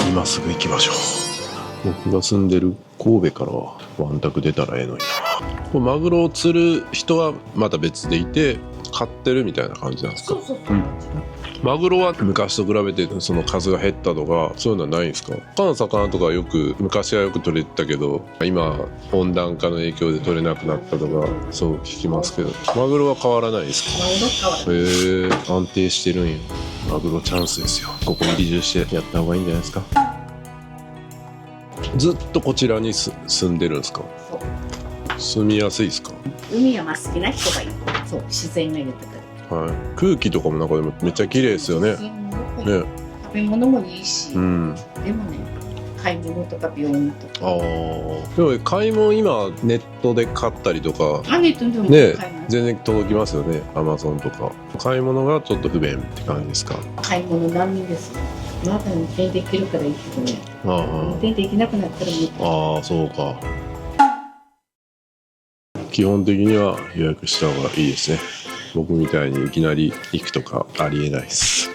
今すぐ行きましょう。僕が住んでる神戸からはワンタク出たらええのにな。これマグロを釣る人はまた別でいて買ってるみたいな感じなんですか？そう。マグロは昔と比べてその数が減ったとかそういうのはないんですか？他の魚とか昔はよく取れてたけど今温暖化の影響で取れなくなったとかそう聞きますけど、マグロは変わらないですか？へえ、安定してるんや。マグロチャンスですよ。ここに移住してやった方がいいんじゃないですか？ずっとこちらに住んでるんですか？住みやすいですか？海は好きな人がいい。そう、自然が豊かで。はい、空気とかもなんかでもめっちゃ綺麗ですよね。食べ物もいいし、でもね、買い物とか病院とか。でも買い物今ネットで買ったりとか、ネットでもね買い物。全然届きますよね。アマゾンとか。買い物がちょっと不便って感じですか？買い物難民ですよ。まだ運転できるからいいけどね。運転できなくなったらもう。そうか。基本的には予約した方がいいですね。僕みたいにいきなり行くとかありえないです。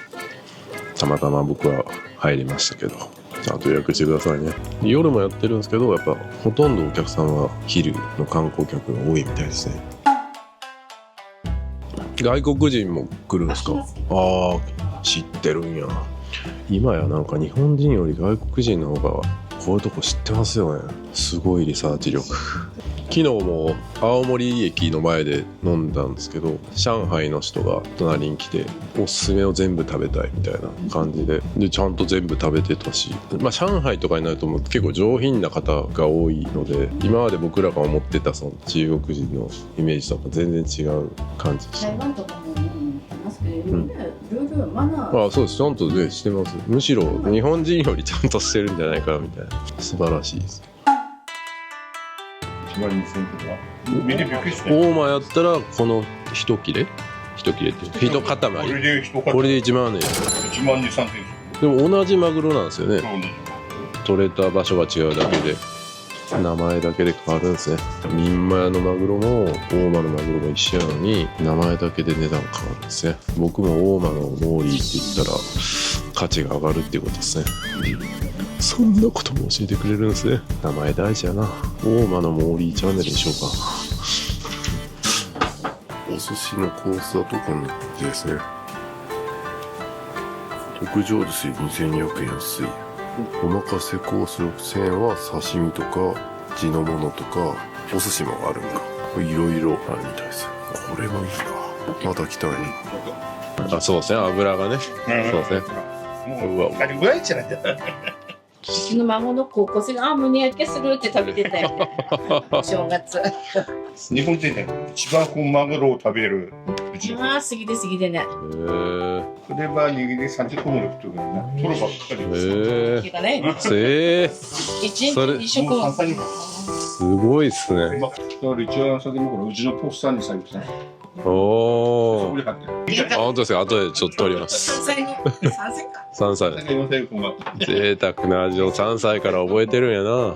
たまたま僕は入りましたけど、ちゃんと予約してくださいね。夜もやってるんですけど、やっぱほとんどお客さんは昼の観光客が多いみたいですね。外国人も来るんですか？知ってるんや。今やなんか日本人より外国人の方がこういうとこ知ってますよね。すごいリサーチ力。昨日も青森駅の前で飲んだんですけど、上海の人が隣に来ておすすめを全部食べたいみたいな感じでちゃんと全部食べてたし、上海とかになるともう結構上品な方が多いので、今まで僕らが思ってたその中国人のイメージとか全然違う感じでした。台湾とかもますけど、ルールマナー。そうです。ちゃんとねしてます。むしろ日本人よりちゃんとしてるんじゃないかなみたいな。素晴らしいです。1万2000とか見てびっくりした。大間やったらこの一切れって一塊これで1万円。1万2、3千。でも同じマグロなんですよね。そうね。取れた場所が違うだけで名前だけで変わるんですね。民間屋のマグロも大間のマグロも一緒なのに名前だけで値段変わるんですね。僕も大間のモーリーって言ったら価値が上がるっていうことですね。そんなことも教えてくれるんですね。名前大事やな。大間のモーリーチャンネルにしようか。お寿司のコースはどこにですね。特上寿司2200円安い。おまかせコース6000円は刺身とか地のものとかお寿司もあるんか。いろいろあるみたいです。これもいいな。また来たい。そうですね。油がね。そうですね。もう、あれぐらいじゃないんだ。うちの孫の高校生が胸焼けするって食べてたよね。正月。日本人ね、一番マグロを食べるうち。過ぎでね。これは握り30個もの食ってるからね。トロばっかり。気がね。一日2食はすごいっすね。だから一応うちのポスターにされてた。おお。あ、本当ですか。後でちょっと取ります。3歳。贅沢な味を3歳から覚えてるんやな。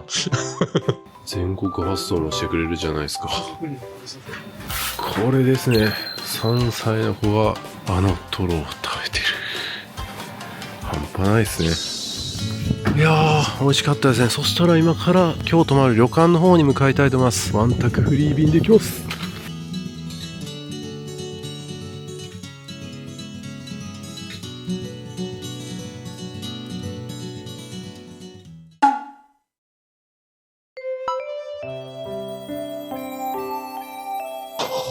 全国発送もしてくれるじゃないですか。これですね。3歳の子があのトロを食べてる。半端ないですね。いやー、美味しかったですね。そしたら今から今日泊まる旅館の方に向かいたいと思います。ワンタクフリー便で行きます。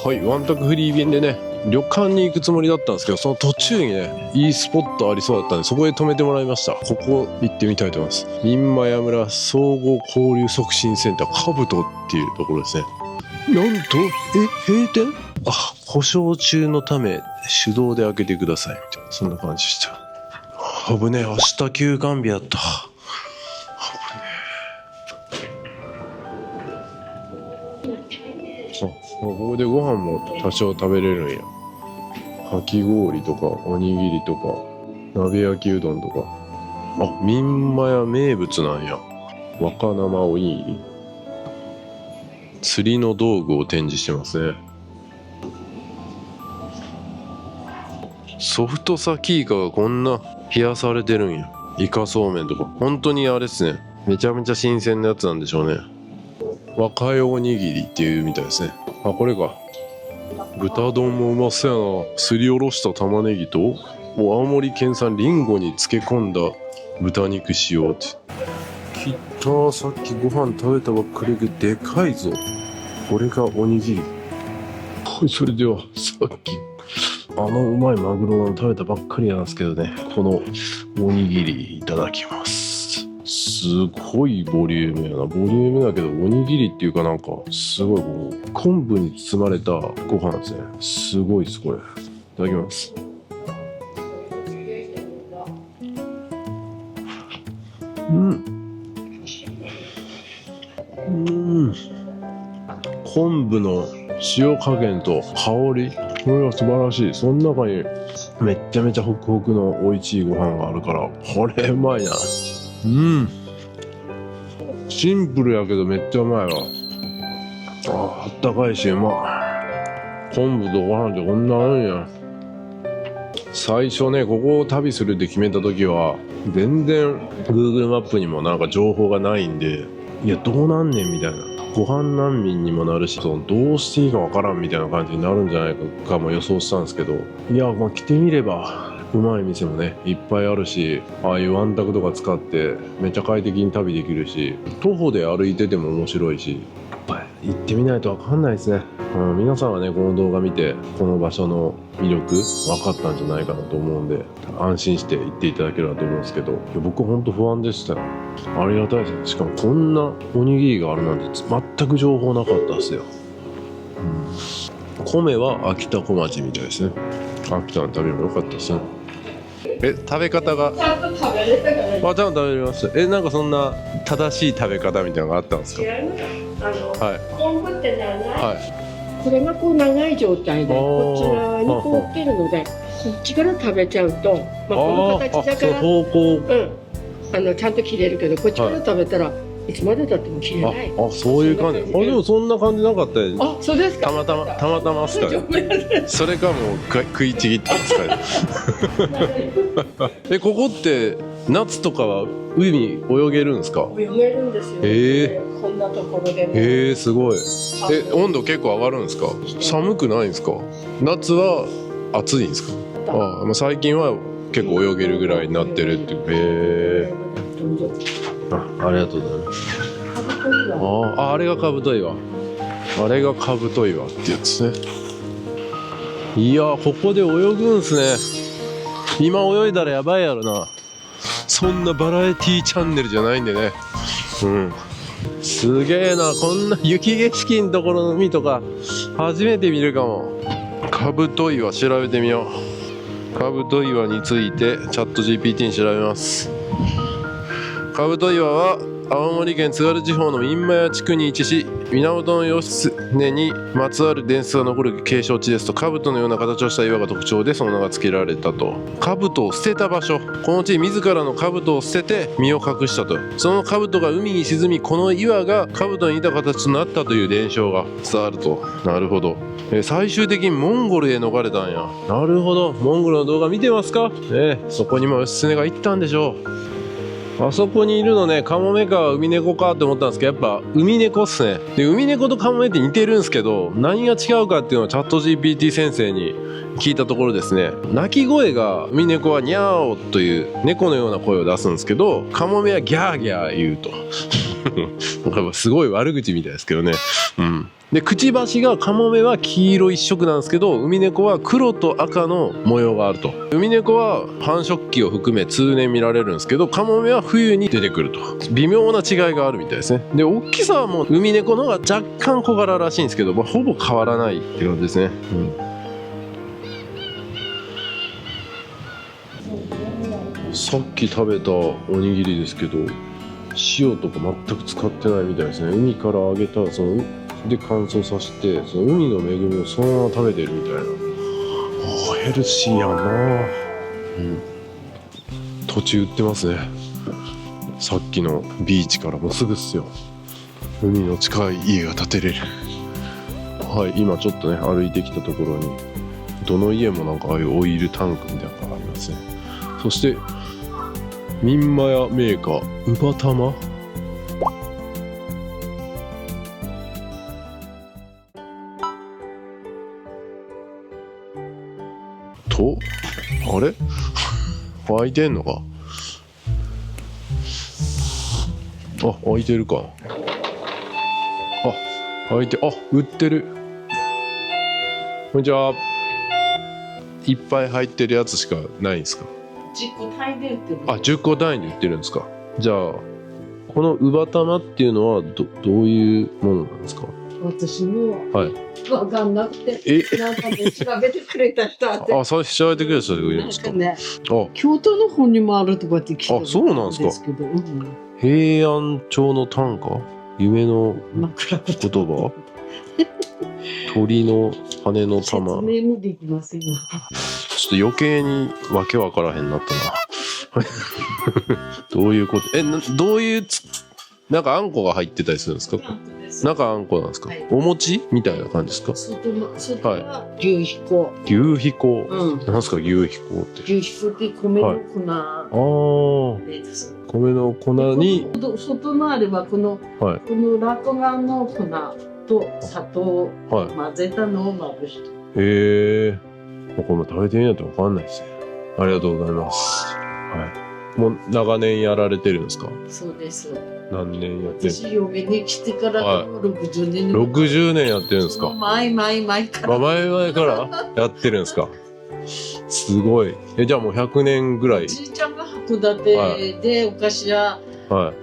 はい、ワンタクフリー便でね、旅館に行くつもりだったんですけど、その途中にね、いいスポットありそうだったんで、そこへ泊めてもらいました。ここ行ってみたいと思います。三間屋村総合交流促進センターカブトっていうところですね。なんと、閉店？あ、故障中のため手動で開けてくださいみたいな、そんな感じでした。危ねえ、明日休館日やった。ここでご飯も多少食べれるんや。かき氷とかおにぎりとか鍋焼きうどんとか。あ、三間屋名物なんや。若生おにぎり。釣りの道具を展示してますね。ソフトサキイカがこんな冷やされてるんや。イカそうめんとか本当にあれっすね。めちゃめちゃ新鮮なやつなんでしょうね。若いおにぎりっていうみたいですね。あ、これか。豚丼もうまそうやな。すりおろした玉ねぎと青森県産リンゴに漬け込んだ豚肉使用って。きったさっきご飯食べたばっかりででかいぞ。これがおにぎり。はい、それではさっきうまいマグロの食べたばっかりなんですけどね、このおにぎりいただきます。すごいボリュームやな。ボリュームだけどおにぎりっていうかなんかすごいこう昆布に包まれたご飯ですね。すごいですこれ。いただきます。昆布の塩加減と香り、これは素晴らしい。その中にめっちゃめちゃホクホクの美味しいご飯があるから、これうまいな。シンプルやけどめっちゃうまいわ。あったかいしうまい。昆布とご飯ってこんなあるんや。最初ね、ここを旅するって決めた時は全然 Google マップにもなんか情報がないんで、いやどうなんねんみたいな。ご飯難民にもなるし、そのどうしていいかわからんみたいな感じになるんじゃないかも予想したんですけど、いやまあ来てみればうまい店もねいっぱいあるし、ああいうワンタクとか使ってめっちゃ快適に旅できるし、徒歩で歩いてても面白いし、やっぱり行ってみないと分かんないですね。皆さんはねこの動画見てこの場所の魅力分かったんじゃないかなと思うんで、安心して行っていただければと思うんですけど、いや僕ほんと不安でしたよ。ありがたいですね。しかもこんなおにぎりがあるなんて全く情報なかったですよ。米は秋田小町みたいですね。秋田の食べも良かったですね。食べ方がちゃんと食べれたからね。ちゃんと食べれました。なんかそんな正しい食べ方みたいなのがあったんですか？昆布って長い、これがこう長い状態でこっち側にこう来てるので、こっちから食べちゃうと、この形だから方向、ちゃんと切れるけど、こっちから食べたらいつまでたっても切れない。そういう感じ。でもそんな感じなかったよ。そうですか。たまたまっすかね。それかもう食いちぎったんですかね。ここって夏とかは海泳げるんですか？泳げるんですよ。こんなところで。すごい。温度結構上がるんですか？寒くないんですか？夏は暑いんですか？最近は結構泳げるぐらいになってるっていう。ありがとうございます。あれがカブト岩。あれがカブト岩ってやつね。いやここで泳ぐんすね。今泳いだらやばいやろな。そんなバラエティチャンネルじゃないんでね。すげえな。こんな雪景色のところの海とか初めて見るかも。カブト岩調べてみよう。カブト岩についてチャット GPT に調べます。カブト岩は青森県津軽地方の印間谷地区に位置し、源義経にまつわる伝説が残る景勝地ですと、兜のような形をした岩が特徴でその名が付けられたと。兜を捨てた場所、この地自らの兜を捨てて身を隠したと。その兜が海に沈み、この岩が兜に似た形となったという伝承が伝わると。なるほど。最終的にモンゴルへ逃れたんや。なるほど。モンゴルの動画見てますか？そこにも義経が行ったんでしょう。あそこにいるのね、カモメかウミネコかって思ったんですけど、やっぱウミネコっすね。で、ウミネコとカモメって似てるんですけど、何が違うかっていうのをチャット GPT 先生に聞いたところですね、鳴き声がウミネコはニャーオという猫のような声を出すんですけど、カモメはギャーギャー言うと。なんかすごい悪口みたいですけどね。うん。で、くちばしがカモメは黄色一色なんですけど、ウミネコは黒と赤の模様があると。ウミネコは繁殖期を含め通年見られるんですけど、カモメは冬に出てくると。微妙な違いがあるみたいですね。で、大きさはもうウミネコの方が若干小柄らしいんですけど、ほぼ変わらないって感じですね。さっき食べたおにぎりですけど、塩とか全く使ってないみたいですね。海から揚げたそので乾燥させて、その海の恵みをそのまま食べてるみたいな。ヘルシーやんな。土地売ってますね。さっきのビーチからもうすぐっすよ。海の近い家が建てれる。はい、今ちょっとね歩いてきたところに、どの家もなんかああいうオイルタンクみたいなのがありますね。そして民間屋メーカーウバタマと、あれ開いてんのか。あ、開いてるか。あ、開いて、あ、売ってる。こんにちは。いっぱい入ってるやつしかないんですか。10個単位で売ってる。あ、10個単位で売ってるんですか。じゃあこのウバタマっていうのはどういうものなんですか。私もはい。分かんなくて、なんかね、調べてくれた人あって。あ、そう調べてくれた人がいるんですか。なんかね、あ、京都の方にもあるとかって聞いたあ、そうなんですか。平安朝の短歌、夢の言葉、鳥の羽の玉。説明もできませんよ。ちょっと余計にわけわからへんなったな。どういうこと？どういうなんかあんこが入ってたりするんですか？中あんこなんですか？お餅みたいな感じですか？外は牛皮粉。牛皮粉。なんすか牛皮粉って？牛皮粉って米の粉です。米の粉に。外のあればこのラトガンの粉と砂糖を混ぜたのをまぶして。へえ。これも食べてみないとわかんないですね。ありがとうございます。はい。もう長年やられてるんですか？そうです。何年やってる？私嫁に来てから60年。60年やってるんですか？前から。前からやってるんですか？すごい。じゃあもう100年ぐらい。おじいちゃんが函館でお菓子屋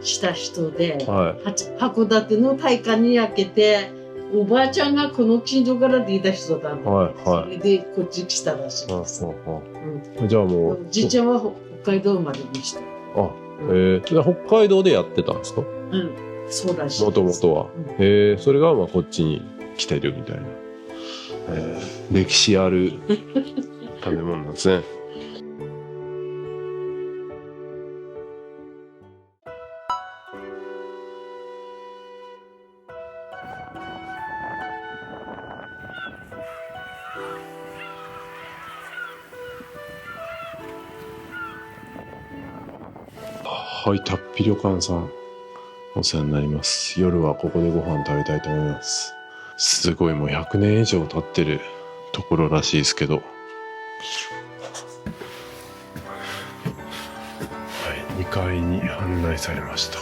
した人で、函館の大火に焼けて、おばあちゃんがこの近所から出た人だったので、それでこっち来たらしいです。じゃあもうおじいちゃんは北海道までにした。北海道でやってたんですか？そうらしいです。もともとは。それがまあこっちに来てるみたいな。歴史ある食べ物なんですね。はい、たっぴ旅館さん、お世話になります。夜はここでご飯食べたいと思います。すごいもう100年以上経ってるところらしいですけど。はい、2階に案内されました。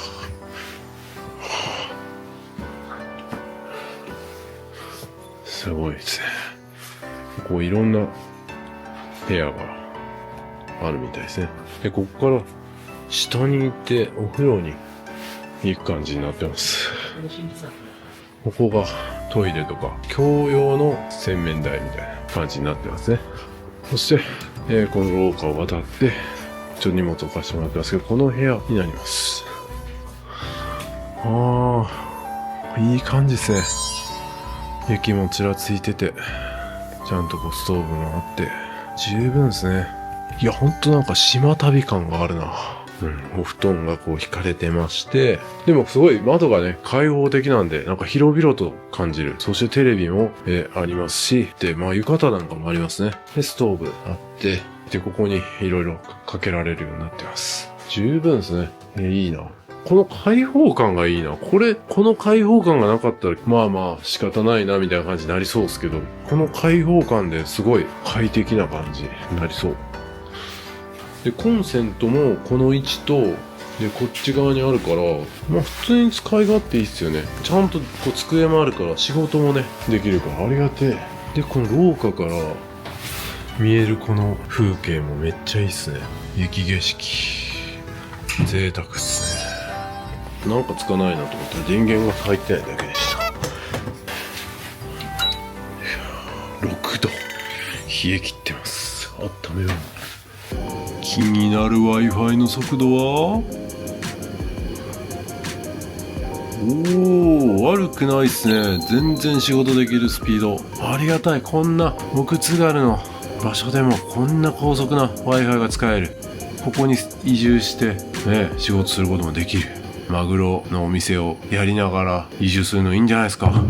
すごいですね。こういろんな部屋があるみたいですね。で、ここから下に行ってお風呂に行く感じになってます。ここがトイレとか共用の洗面台みたいな感じになってますね。そして、この廊下を渡ってちょっと荷物を貸してもらってますけど、この部屋になります。ああ、いい感じですね。雪もちらついてて、ちゃんとこうストーブもあって十分ですね。いや、ほんとなんか島旅感があるな。お布団がこう引かれてまして、でもすごい窓がね、開放的なんで、なんか広々と感じる。そしてテレビも、ありますし、で、まあ浴衣なんかもありますね。で、ストーブあって、で、ここにいろいろかけられるようになってます。十分ですね。いいな。この開放感がいいな。この開放感がなかったら、まあまあ仕方ないなみたいな感じになりそうですけど、この開放感ですごい快適な感じになりそう。で、コンセントもこの位置と、で、こっち側にあるから、まあ普通に使い勝手いいっすよね。ちゃんとこう机もあるから仕事もね、できるからありがてえ。で、この廊下から見えるこの風景もめっちゃいいっすね。雪景色。贅沢っすね。なんかつかないなと思ったら電源が入ってないだけでした。6度。冷え切ってます。温めよう。気になる Wi-Fi の速度は悪くないっすね。全然仕事できるスピードありがたい。こんな奥津軽の場所でもこんな高速な Wi-Fi が使える。ここに移住してね、仕事することもできる。マグロのお店をやりながら移住するのいいんじゃないですか。は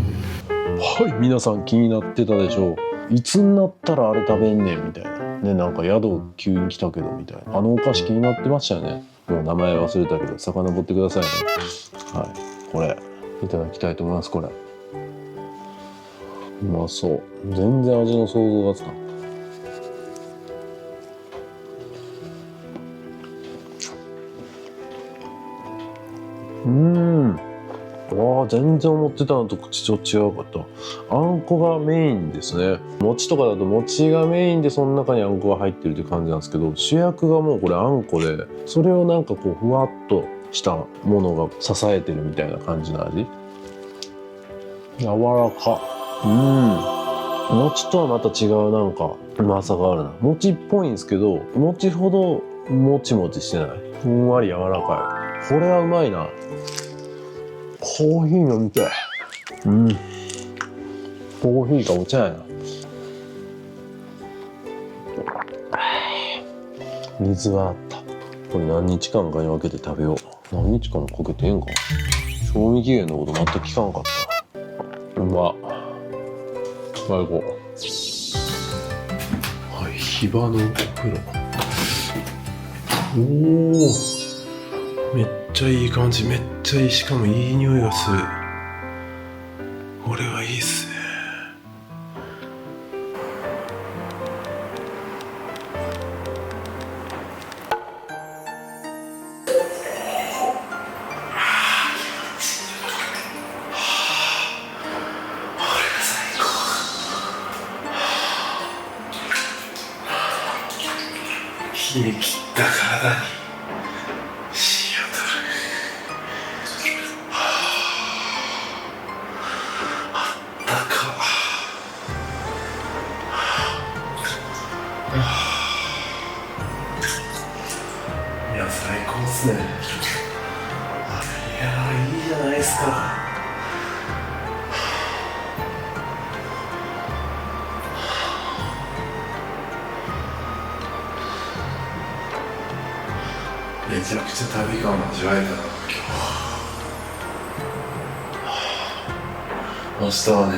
い、皆さん気になってたでしょう。いつになったらあれ食べんねんみたいなね、なんか宿急に来たけどみたいな、あのお菓子気になってましたよね。もう名前忘れたけど遡ってくださいね。はい、これいただきたいと思います。これうまそう。全然味の想像がつかん。全然思ってたのと口と違うかった。あんこがメインですね。餅とかだと餅がメインでその中にあんこが入ってるって感じなんですけど、主役がもうこれあんこで、それをなんかこうふわっとしたものが支えてるみたいな感じの味。柔らか。餅とはまた違うなんかうまさがあるな。餅っぽいんですけど、餅ほどもちもちしてない。ふんわり柔らかい。これはうまいな。コーヒー飲みたい。コーヒーかお茶やな。水はあった。これ何日間かに分けて食べよう。何日間もかけてええんか。賞味期限のこと全く聞かんかった。うまっ。最高。はい、ヒバのお風呂。めっちゃいい感じ。めっちゃいい。しかもいい匂いがする。これはいいっすね。冷え切った体にしようと。あったか。いや、最高っすね。いや、いいじゃないですか。めちゃくちゃ旅感を味わえたな、今日。明日はね、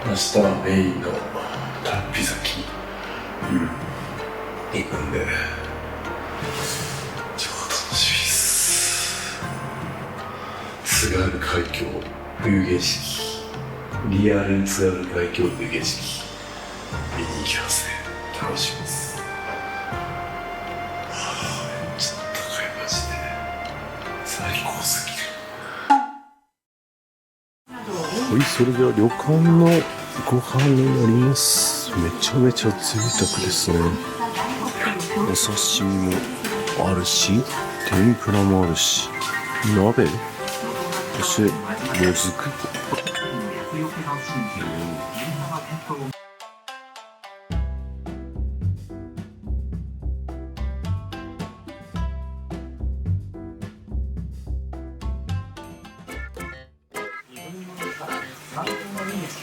明日はメインの龍飛崎行くんで、超楽しみです。津軽海峡冬景色、リアル津軽海峡冬景色見に行きますね。楽しみです。はい、それでは旅館のご飯になります。めちゃめちゃ贅沢ですね。お刺身もあるし、天ぷらもあるし、鍋、そしてもずく。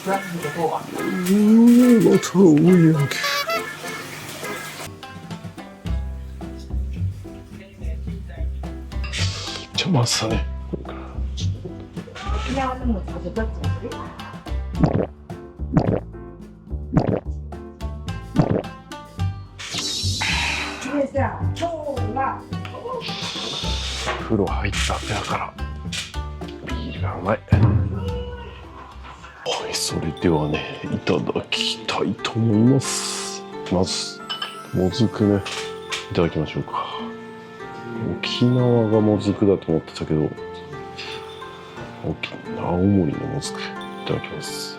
また多いやんけ。邪魔さね。これから。沖縄でも食べたくない。でさ、今日は風呂入った後やからビールがうまい。はい、それではね、いただきたいと思います。まずもずくね、いただきましょうか。沖縄がもずくだと思ってたけど、青森のもずくいただきます。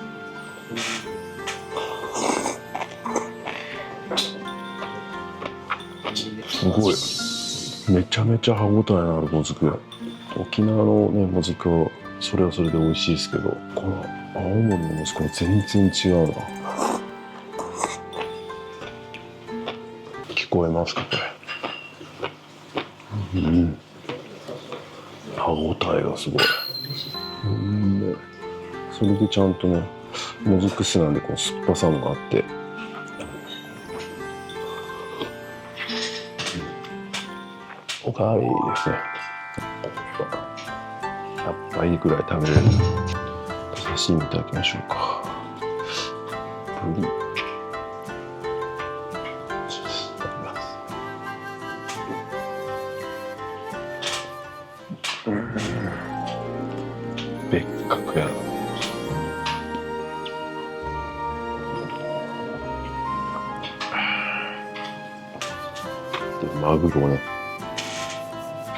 すごい、めちゃめちゃ歯ごたえのあるもずく。沖縄のねもずくはそれはそれで美味しいですけど、この青森のもずくは全然違うな。聞こえますかこれ。歯ごたえがすごい。それでちゃんとね、もずく酢なんでこう酸っぱさもあって、おかわりですね。100杯ぐらい食べれる刺身いただきましょうか。ブリ別格やな。でマグロね、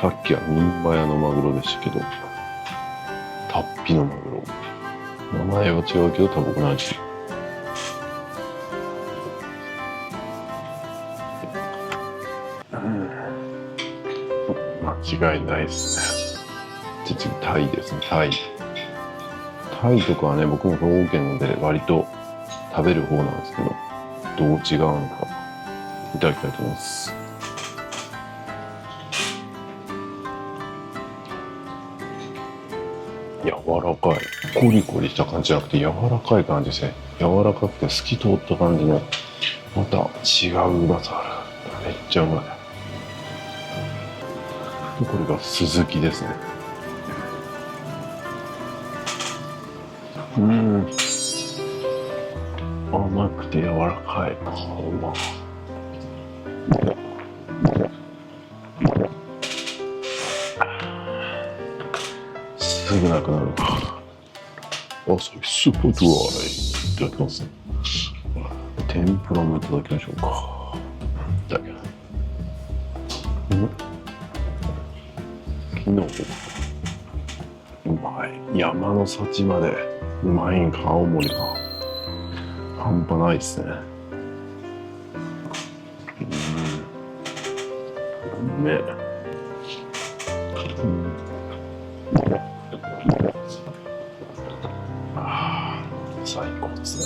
さっきはミンバヤのマグロでしたけど、タッピのマグロ、名前は違うけど多分同じ。間違いないですね。実にタイですね。タイとかはね、僕も兵庫県ので割と食べる方なんですけど、どう違うのかいただきたいと思います。柔らかい、コリコリした感じじゃなくて柔らかい感じですね。柔らかくて透き通った感じのまた違ううまさある。めっちゃうまい。これがスズキですね。甘くて柔らかい。うま。すぐなくなる。それスープとはいただきます。天ぷらもいただきましょうか。いただきます。昨日うまい。山の幸までうまいんか。青森が半端ないですね。うめえ。最高ですね。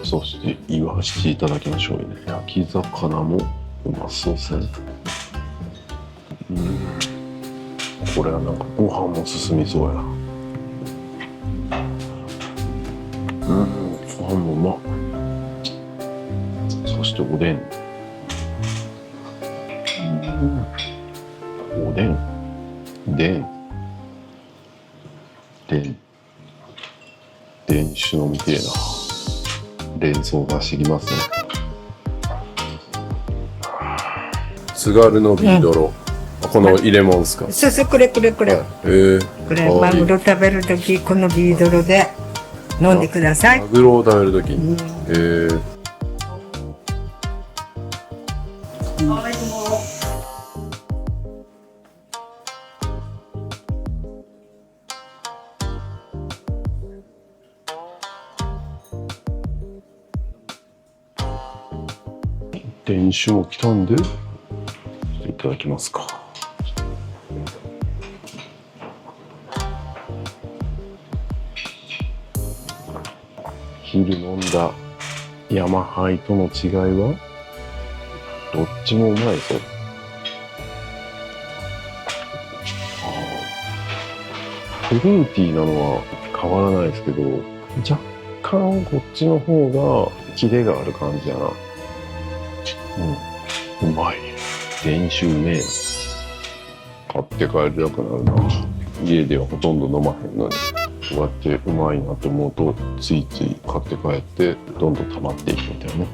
そしてイワシいただきましょうね。焼き魚もうまそうですね。これはなんかご飯も進みそうやな。ご飯もうまっ。そしておでん。おでん。電酒飲みてえな。連想がしてきますね。津軽のビードロ。この入れ物ですか。そうそう、これ。これ、マグロ食べるとき、このビードロで飲んでください。マグロを食べるときに。電酒も来たんで、いただきますか。昼飲んだ山ハイとの違いはどっちもうまいぞ。フルーティーなのは変わらないですけど、若干こっちの方がキレがある感じやな。うまい。練習うめえな。買って帰りたくなるな。家ではほとんど飲まへんのに、こうやってうまいなと思うとついつい買って帰ってどんどん溜まっていくみたいなね。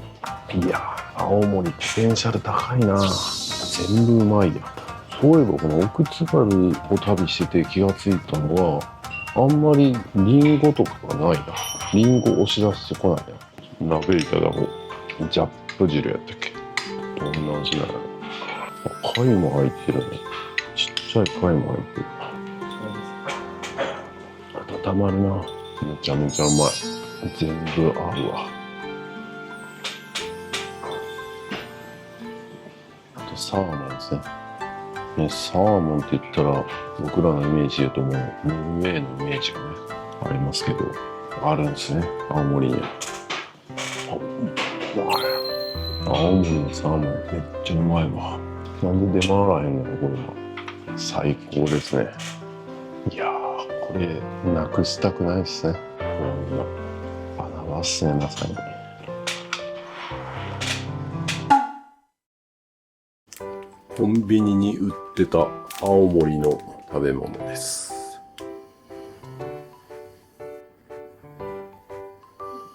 いやー、青森ポテンシャル高いな。全部うまいや。そういえばこの奥津軽を旅してて気がついたのは、あんまりリンゴとかがないな。リンゴ押し出してこないな。鍋いただこう。ジャップ汁やったっけ。どんな味なの。貝も入ってるね。ちっちゃい貝も入ってる。温まるな。めちゃめちゃうまい。全部合うわ。あとサーモンですね。サーモンって言ったら僕らのイメージだともうノルウェーのイメージがねありますけど、あるんですね、青森には。青森のサーモンめっちゃうまいわ。なんで出回らへんのこれは。最高ですね。いやー、これなくしたくないですね。穴場っすね、まさに。コンビニに売ってた青森の食べ物です。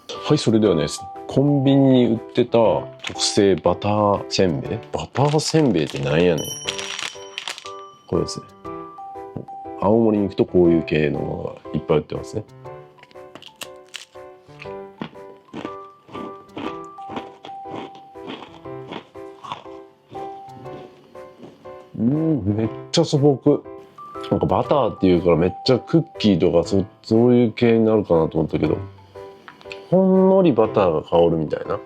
はい、それではね、コンビニに売ってた特製バターせんべい。バターせんべいってなんやねん。これですね。青森に行くとこういう系のものがいっぱい売ってますね。めっちゃ素朴。なんかバターっていうからめっちゃクッキーとかそういう系になるかなと思ったけど、ほんのりバターが香るみたいな。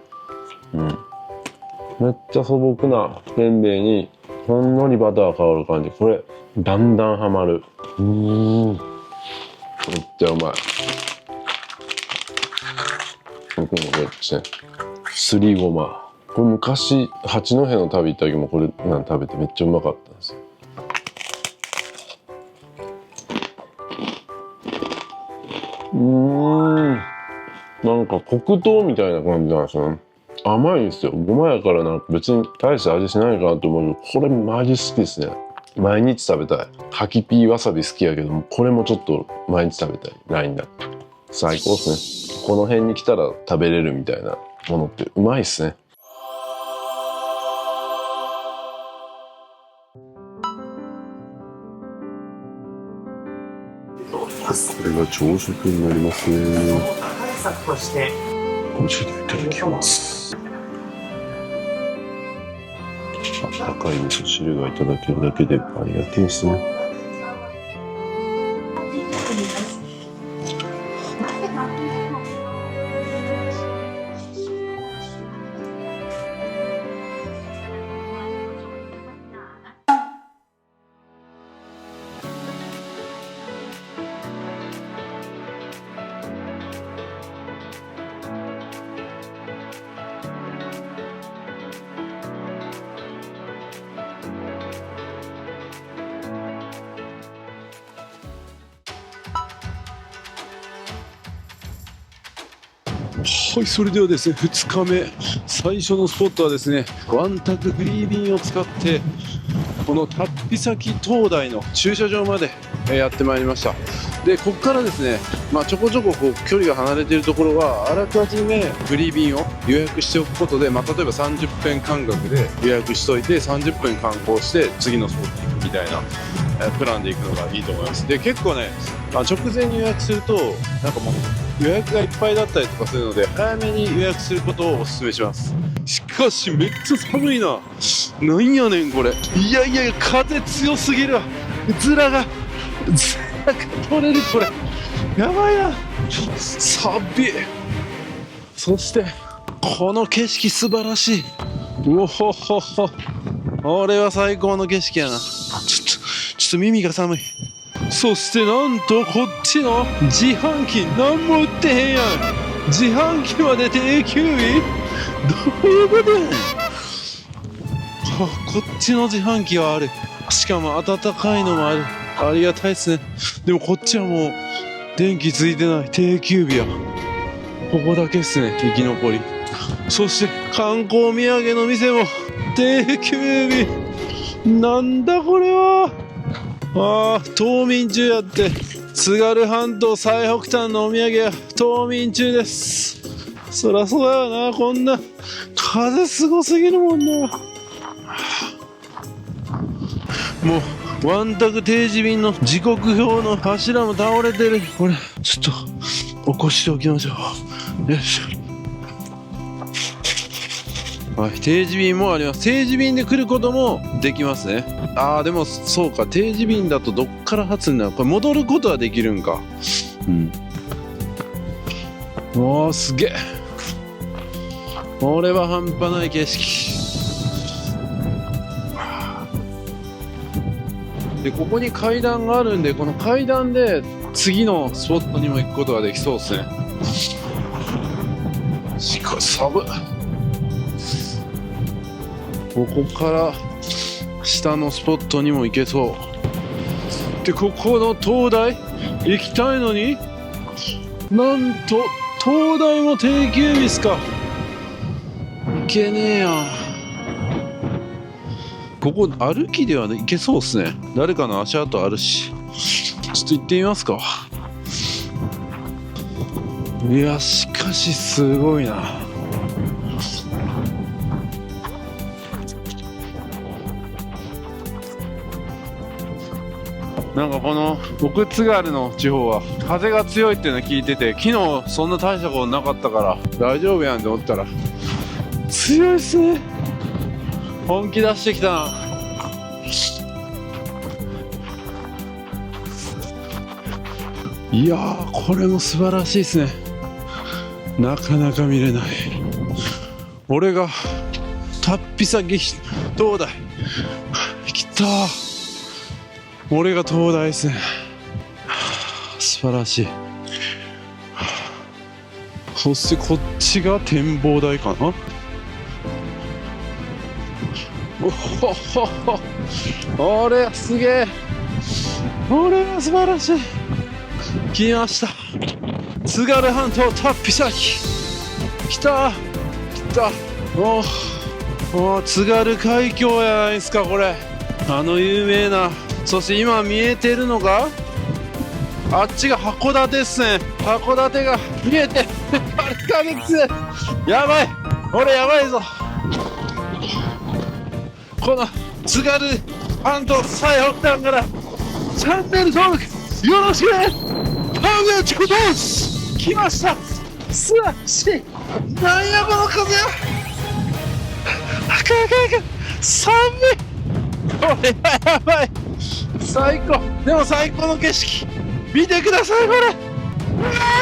めっちゃ素朴なせんべいにほんのりバターが香る感じ。これだんだんハマる。めっちゃうまい。僕もこれですね。すりごま。これ昔八戸の旅行った時もこれなん食べてめっちゃうまかったんですよ。なんか黒糖みたいな感じなんですよね。甘いんですよ。ごまやからなんか別に大した味しないかなと思うけど、これマジ好きですね。毎日食べたい。柿ピーわさび好きやけども、これもちょっと毎日食べたいラインだ。最高ですね。この辺に来たら食べれるみたいなものってうまいっすね。これが朝食になりますね。ご注文いただきます。温かい味噌汁がいただけるだけでありがてえですね。はい、それではですね、2日目最初のスポットはですね、ワンタクフリー便を使ってこの龍飛崎灯台の駐車場までやってまいりました。でここからですね、ちょこちょこ距離が離れているところはあらかじめフリー便を予約しておくことで、例えば30分間隔で予約しといて30分観光して次のスポットに行くみたいなプランで行くのがいいと思います。で結構ね、直前に予約するとなんかもう予約がいっぱいだったりとかするので、早めに予約することをお勧めします。しかしめっちゃ寒いな。なんやねんこれ。いや風強すぎるわ。ズラが取れる。これやばいな。さび。そしてこの景色素晴らしい。うおほほほ。これは最高の景色やな。ちょっと耳が寒い。そしてなんとこっちの自販機何も売ってへんやん。自販機まで定休日。どういうことやねん。こっちの自販機はある。しかも温かいのもある。ありがたいですね。でもこっちはもう電気ついてない。定休日や。ここだけっすね、生き残り。そして観光土産の店も定休日。なんだこれは。冬眠中やって。津軽半島最北端のお土産は冬眠中です。そらそうだよな、こんな風すごすぎるもんな。もうワンタク定時便の時刻表の柱も倒れてる。これちょっと起こしておきましょう。よいしょ。はい、定時便もあります。定時便で来ることもできますね。でもそうか、定時便だとどっから発になる。これ戻ることはできるんか。おー、すげえ。これは半端ない景色で、ここに階段があるんで、この階段で次のスポットにも行くことができそうですね。しかし寒い。ここから下のスポットにも行けそうで、ここの灯台行きたいのに、なんと灯台も定休日っすか。行けねえや。ここ歩きではね、行けそうっすね。誰かの足跡あるし、ちょっと行ってみますか。いや、しかしすごいな。なんかこの奥津軽の地方は風が強いっていうのを聞いてて、昨日そんな大したことなかったから大丈夫やんって思ったら強いっすね。本気出してきたな。いやー、これも素晴らしいっすね。なかなか見れない。俺が龍飛崎灯台来たー。俺が灯台ですね。素晴らしい。そしてこっちが展望台かな。おほほほ。俺はすげえ。俺は素晴らしい。来ました。津軽半島龍飛崎。来た来た。津軽海峡やないですか、これ。有名な。そして今見えてるのが、あっちが函館ですね。函館が見えて8ヶ月。やばい、俺やばいぞ。この津軽半島最北端からチャンネル登録よろしくね。パウダーチコトース来ました。素晴らしい。なんやこの風や。寒い。これはやばい。最高。でも最高の景色見てください、これ。うわ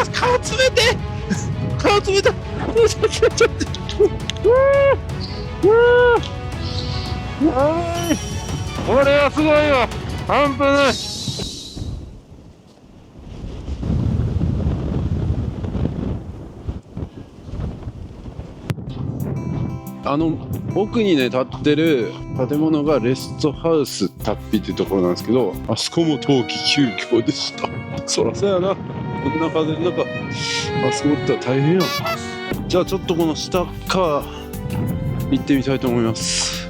ー、顔冷て顔冷た。これはすごいわ。半端ない。奥にね建ってる建物がレストハウスタッピっていうところなんですけど、あそこも冬季休業でした。そらそうやな、こんな風の中あそこおったら大変や。じゃあちょっとこの下側行ってみたいと思います。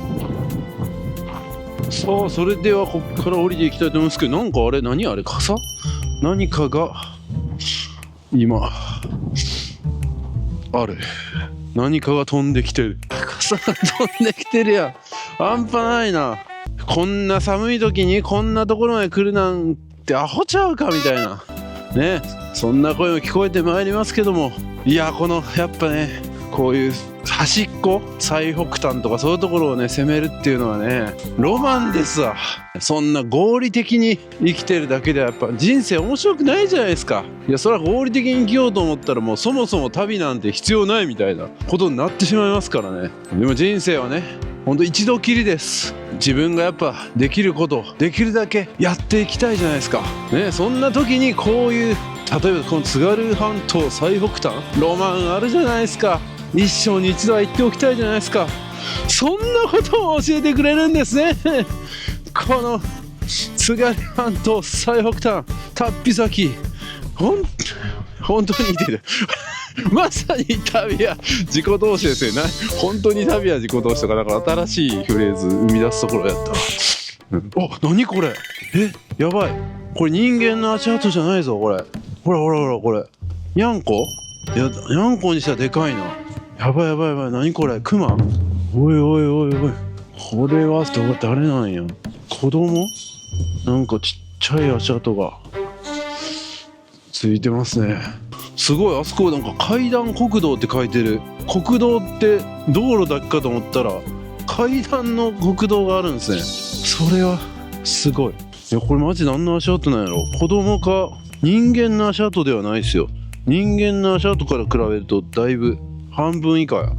さあ、それではここから降りていきたいと思いますけど、なんかあれ、何あれ、傘？何かが今ある。何かが飛んできてる。傘が飛んできてるやん。半端ないな。こんな寒い時にこんなところまで来るなんてアホちゃうかみたいなね、そんな声も聞こえてまいりますけども、いや、このやっぱね、こういう端っこ最北端とかそういうところをね攻めるっていうのはね、ロマンですわ。そんな合理的に生きてるだけではやっぱ人生面白くないじゃないですか。いや、それは合理的に生きようと思ったらもうそもそも旅なんて必要ないみたいなことになってしまいますからね。でも人生はね、ほんと一度きりです。自分がやっぱできることできるだけやっていきたいじゃないですかね。そんな時にこういう、例えばこの津軽半島最北端、ロマンあるじゃないですか。一生に一度は行っておきたいじゃないですか。そんなことを教えてくれるんですね。この津軽半島最北端龍飛崎、本当に似てる。まさに旅は自己投資ですよね。本当に旅は自己投資とか、だから新しいフレーズ生み出すところやった。お、何これ。やばい。これ人間の足跡じゃないぞ、これ。ほらほらほら、これ。にゃんこ。いや、にゃんこにしたらでかいな。やばいやばいやばい。何これ。クマ。おいおいおいおい。これは誰なんや。子供。なんかちっちゃい足跡がついてますね。すごい、あそこなんか階段国道って書いてる。国道って道路だけかと思ったら階段の国道があるんですね。それはすごい。いや、これマジ何の足跡なんやろ。子供か。人間の足跡ではないですよ。人間の足跡から比べるとだいぶ半分以下や。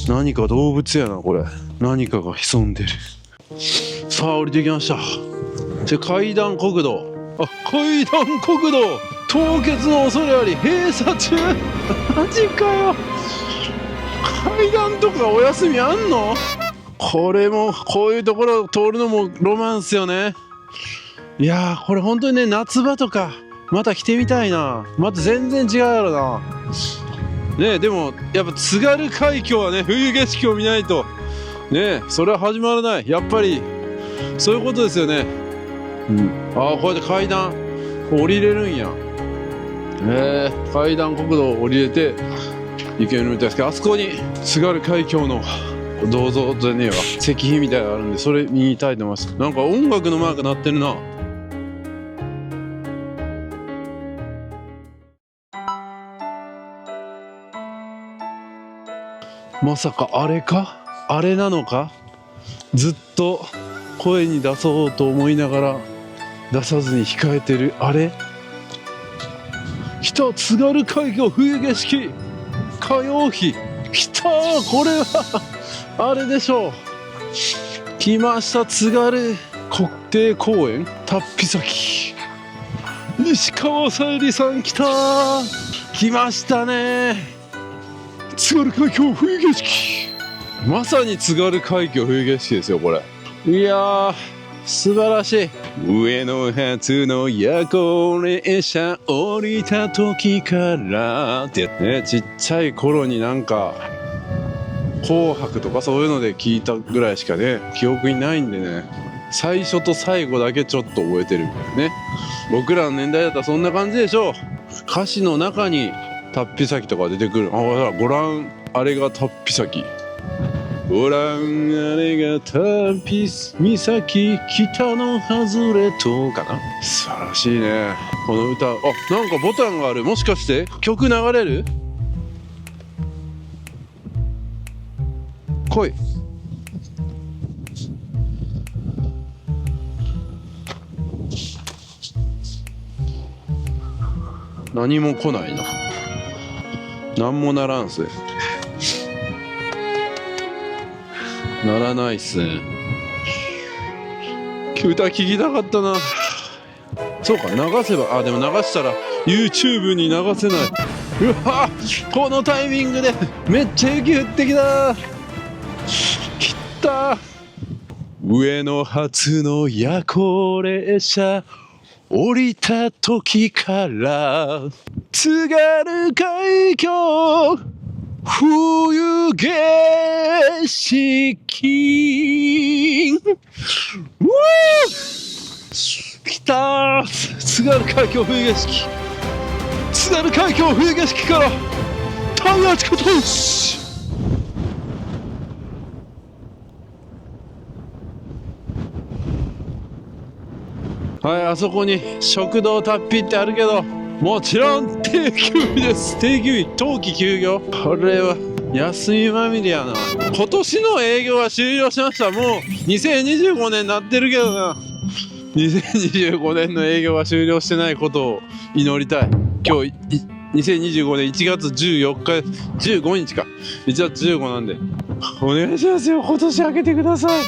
何か動物やな、これ。何かが潜んでる。さあ降りてきました。階段国道。階段国道凍結の恐れあり閉鎖中。マジかよ。階段とかお休みあんの？これもこういうところを通るのもロマンスよね。いやー、これ本当にね、夏場とかまた来てみたいな。また全然違うやろな。ねえ、でもやっぱ津軽海峡はね、冬景色を見ないとね、それは始まらない。やっぱりそういうことですよね。こうやって階段降りれるんや。階段国道を降りれて行けるみたいですけど、あそこに津軽海峡の銅像じゃねえわ、石碑みたいなのがあるんで、それ見にたいと思います。なんか音楽のマークなってるな。まさかあれか、あれなのか。ずっと声に出そうと思いながら出さずに控えてるあれ。来た、津軽海峡冬景色歌謡碑。来たー、これはあれでしょう。来ました、津軽国定公園龍飛崎。石川さゆりさん来たー。来ましたね、津軽海峡冬景色。まさに津軽海峡冬景色ですよ、これ。いやー、素晴らしい。上野発の夜行列車降りた時からってね、ちっちゃい頃になんか紅白とかそういうので聞いたぐらいしかね、記憶にないんでね、最初と最後だけちょっと覚えてるみたいなね。僕らの年代だったらそんな感じでしょう。歌詞の中に龍飛崎とか出てくる。ご覧、あれが龍飛崎。ご覧、あれが龍飛岬、北の外れとかな。素晴らしいね、この歌。なんかボタンがある。もしかして曲流れる？来い。何も来ないな。何もならんす。ならないっすね。歌聴きたかったな。そうか、流せば。でも流したら YouTube に流せない。うわ、このタイミングでめっちゃ雪降ってきた。きった上野発の夜行列車降りた時から津軽海峡冬景色。来たー、津軽海峡冬景色。津軽海峡冬景色から旅はちことし。はい、あそこに食堂タッピってあるけど、もちろん定休日です。定休日、冬季休業。これは休みまみれやな。今年の営業は終了しました。もう2025年になってるけどな。2025年の営業は終了してないことを祈りたい。今日2025年1月14日15日か、1月15なんでお願いしますよ、今年明けてください。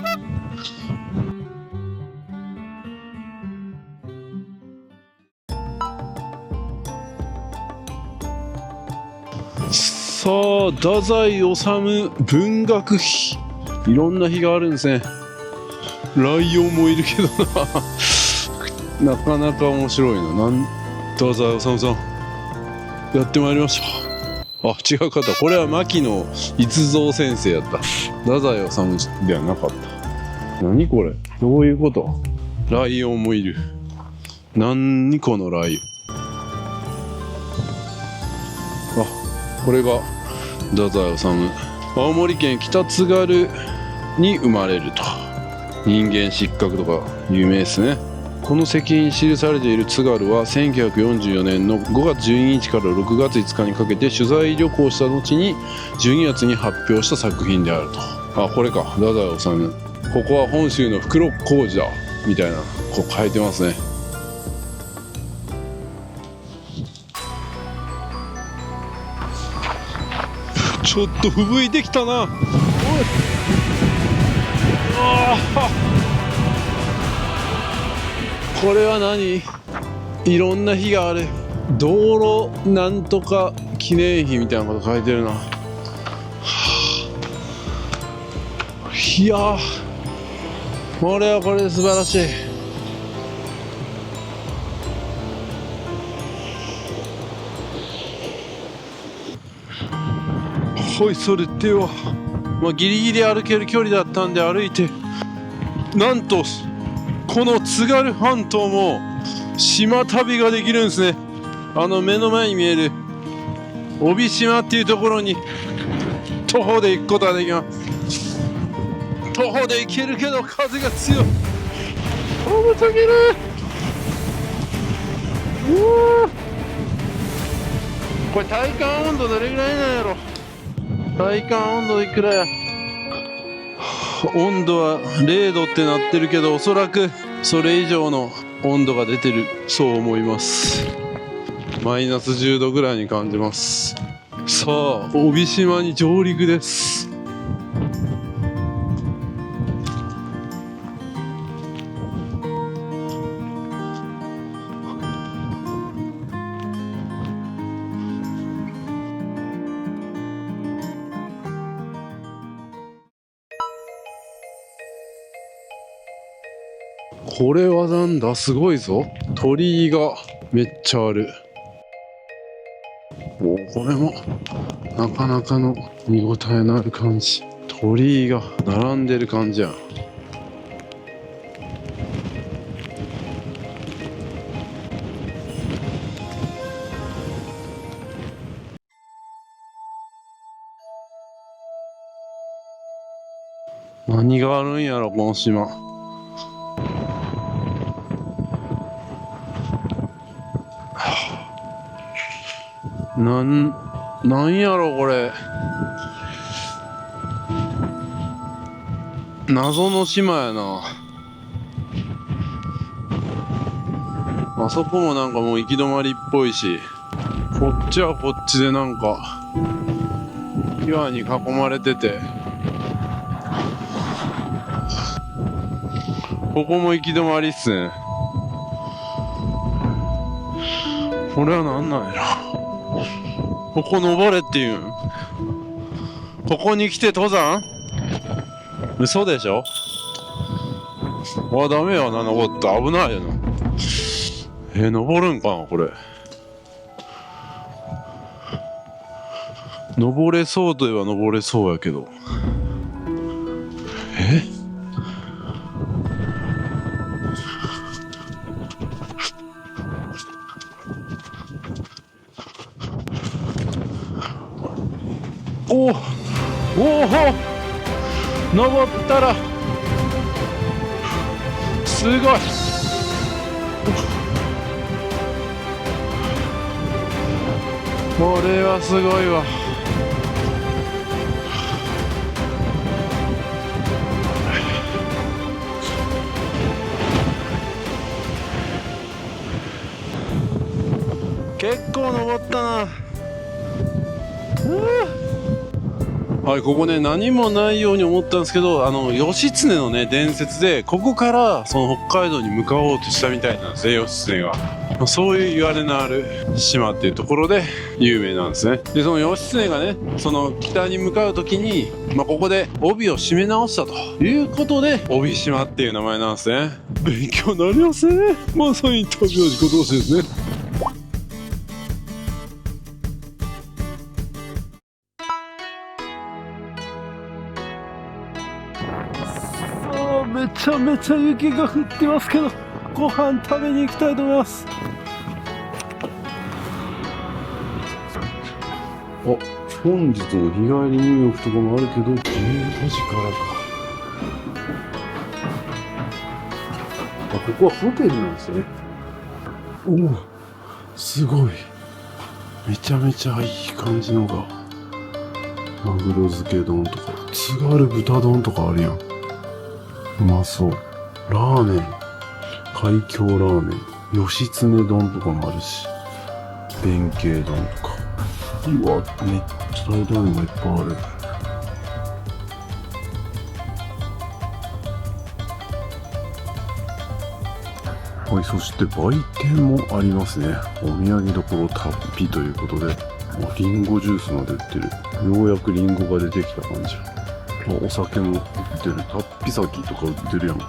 さあ、太宰治文学碑。いろんな碑があるんですね。ライオンもいるけどななかなか面白いな。太宰治さんやってまいりました。あ、違うかった。これは牧野逸三先生やった。太宰治ではなかった。何これ、どういうこと。ライオンもいる。何このライオン。あ、これが太宰治。青森県北津軽に生まれると。人間失格とか有名ですね。この石碑に記されている津軽は1944年の5月12日から6月5日にかけて取材旅行した後に12月に発表した作品であると。あ、これか、太宰治。ここは本州の袋小路だみたいなこう書いてますね。ちょっと吹雪いてきたな。おい、これは何。いろんな碑がある。道路なんとか記念碑みたいなこと書いてるな。いやー、これはこれで素晴らしい。ほい、それでは、ギリギリ歩ける距離だったんで歩いて、なんとこの津軽半島も島旅ができるんですね。目の前に見える帯島っていうところに徒歩で行くことができます。徒歩で行けるけど風が強い。重たげる。これ体感温度どれぐらいなんやろ。体感温度いくらや。温度は0度ってなってるけど、おそらくそれ以上の温度が出てる、そう思います。マイナス10度ぐらいに感じます。さあ、帯島に上陸です。これはなんだ、すごいぞ。鳥居がめっちゃある。お、これもなかなかの見応えのある感じ。鳥居が並んでる感じやん。何があるんやろ、この島。なんやろこれ。謎の島やな。あそこもなんかもう行き止まりっぽいし、こっちはこっちでなんか岩に囲まれてて、ここも行き止まりっすね。これはなんなんやろ。ここ登れっていうん。ここに来て登山？嘘でしょ。ダメよな、登った危ないよな。登るんかなこれ。登れそうといえば登れそうやけど。おお登ったらすごい。これはすごいわ。結構登ったな。はい、ここね、何もないように思ったんですけど、義経のね、伝説で、ここからその北海道に向かおうとしたみたいなんですね、義経が。そういう言われのある島っていうところで有名なんですね。で、その義経がね、その北に向かうときに、ここで帯を締め直したということで、帯島っていう名前なんですね。勉強になりますね。まさに旅の自己投資ですね。めちゃめちゃ雪が降ってますけど、ご飯食べに行きたいと思います。あ、本日の日帰り入浴とかもあるけど、15時からか。あ、ここはホテルなんですね。おお、すごい。めちゃめちゃいい感じのが。マグロ漬け丼とか、津軽豚丼とかあるやん。うまそう。ラーメン、海峡ラーメン、義経丼とかもあるし、弁慶丼とか。うわ、めっちゃ食べたいのがいっぱいある。はい、そして売店もありますね。お土産どころたっぴということで、リンゴジュースまで売ってる。ようやくリンゴが出てきた感じ。お酒も売ってる。たっぴ酒とか売ってるやん。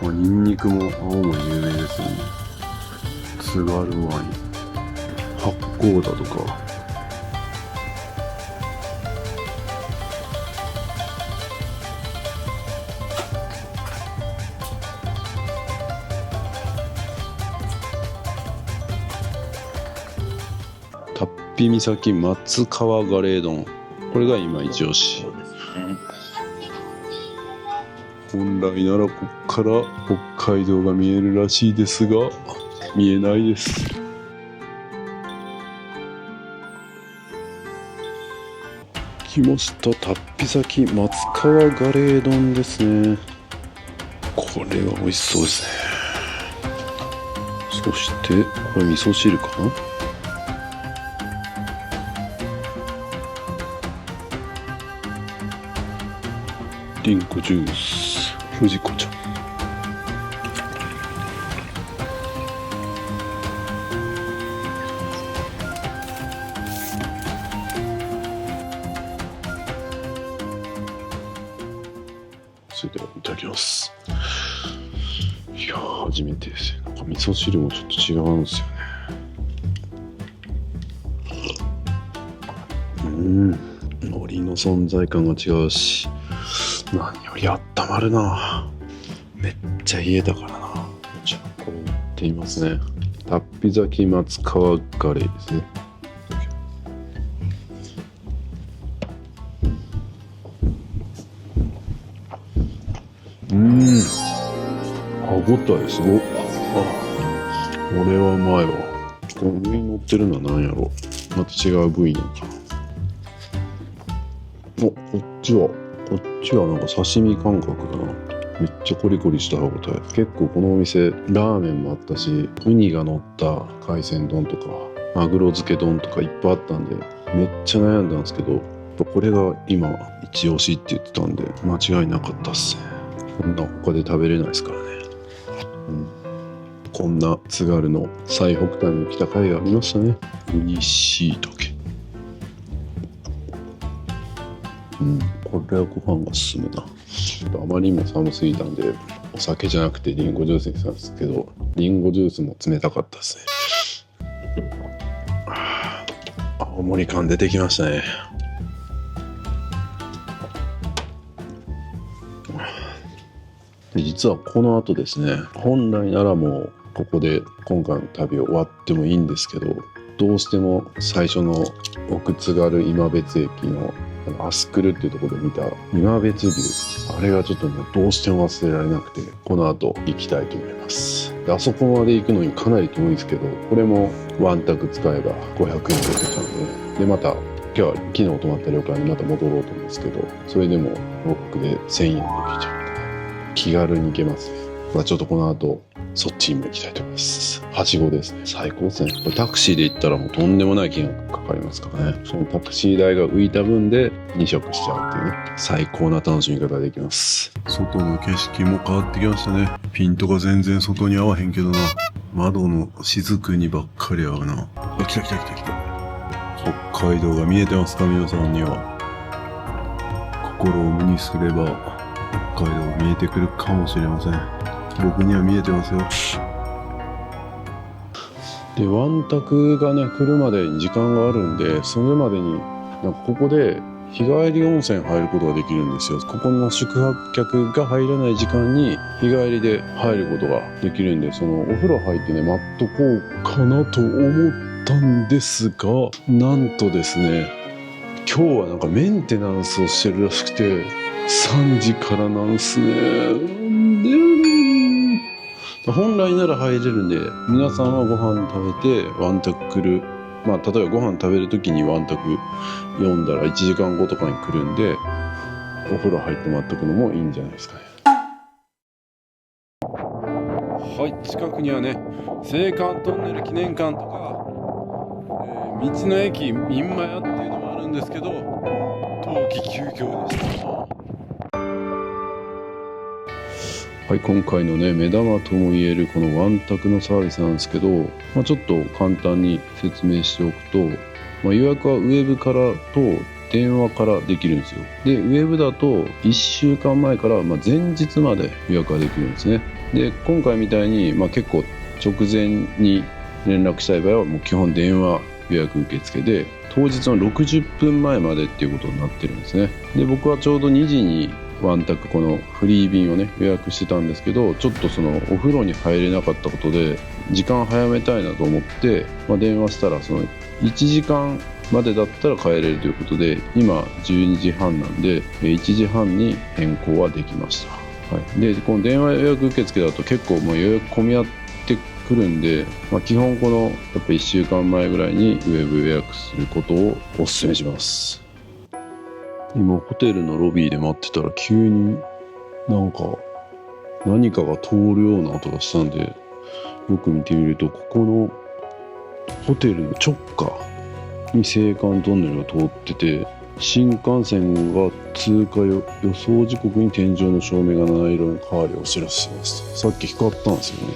ニンニクも青も有名ですよね。津軽ワイン、発酵だとか。たっぴ岬松川ガレー丼、これが今一押し。本来ならこっから北海道が見えるらしいですが、見えないです。来ました、たっぴ岬松川ガレー丼ですね。これは美味しそうですね。そしてこれ味噌汁かな。リンゴジュース、藤子ちゃん。それではいただきます。いやー、初めてですね。なんか味噌汁もちょっと違うんですよね。海苔の存在感が違うし、何よりあったまるな。めっちゃ冷えたからな。じゃあこれいってみますね。たっぴ岬松川ガレーですね。歯ごたえすごっ。あ、これはうまいわ。この上に乗ってるのは何やろ。また違う部位なのかな。お、こっちはなんか刺身感覚だな。めっちゃコリコリした歯ごたえ。結構このお店ラーメンもあったし、ウニが乗った海鮮丼とかマグロ漬け丼とかいっぱいあったんで、めっちゃ悩んだんですけど、これが今一押しって言ってたんで間違いなかったっすね。こんな他で食べれないですからね。こんな津軽の最北端に来た甲斐がありましたね。ウニシイタケ。これはご飯が進むな。あまりにも寒すぎたんで、お酒じゃなくてリンゴジュースにしたんですけど、リンゴジュースも冷たかったですね。青森感出てきましたね。実はこの後ですね、本来ならもうここで今回の旅を終わってもいいんですけど、どうしても最初の奥津軽今別駅のアスクルっていうところで見た今別ビュー、あれがちょっとねどうしても忘れられなくて、この後行きたいと思います。であそこまで行くのにかなり遠いんですけど、これもワンタク使えば500円出てきたので、また今日は昨日泊まった旅館にまた戻ろうと思うんですけど、それでもロックで1000円で行けちゃう。気軽に行けますね。ちょっとこの後そっちにも行きたいと思います。はしごですね。最高ですね。これタクシーで行ったらもうとんでもない金額かかりますからね。そのタクシー代が浮いた分で2食しちゃうっていうね、最高な楽しみ方ができます。外の景色も変わってきましたね。ピントが全然外に合わへんけどな。窓の雫にばっかり合うな。あ、来た。北海道が見えてますか、皆さんには。心を無にすれば北海道が見えてくるかもしれません。僕には見えてますよ。でワンタクがね来るまでに時間があるんで、それまでになんかここで日帰り温泉入ることができるんですよ。ここの宿泊客が入らない時間に日帰りで入ることができるんで、そのお風呂入ってね待っとこうかなと思ったんですが、なんとですね、今日はなんかメンテナンスをしてるらしくて3時からなんすね。本来なら入れるんで、皆さんはご飯食べてワンタク来る、まあ例えばご飯食べる時にワンタク読んだら1時間後とかに来るんで、お風呂入って待っとくのもいいんじゃないですかね。はい、近くにはね青函トンネル記念館とか、道の駅みんまやっていうのもあるんですけど、冬季休業でした。はい、今回のね目玉ともいえるこのワンタクのサービスなんですけど、ちょっと簡単に説明しておくと、予約はウェブからと電話からできるんですよ。でウェブだと1週間前から前日まで予約ができるんですね。で今回みたいに、結構直前に連絡したい場合はもう基本電話予約受付で、当日の60分前までっていうことになってるんですね。で僕はちょうど2時にワンタクこのフリー便をね予約してたんですけど、ちょっとそのお風呂に入れなかったことで時間早めたいなと思って、電話したらその1時間までだったら帰れるということで、今12時半なんで1時半に変更はできました。はい、でこの電話予約受付だと結構もう予約混み合ってくるんで、基本このやっぱ1週間前ぐらいにウェブ予約することをお勧めします。今ホテルのロビーで待ってたら急になんか何かが通るような音がしたんで、よく見てみるとここのホテルの直下に青函トンネルが通ってて、新幹線が通過予想時刻に天井の照明が七色に変わりお知らせします。さっき光ったんですよね。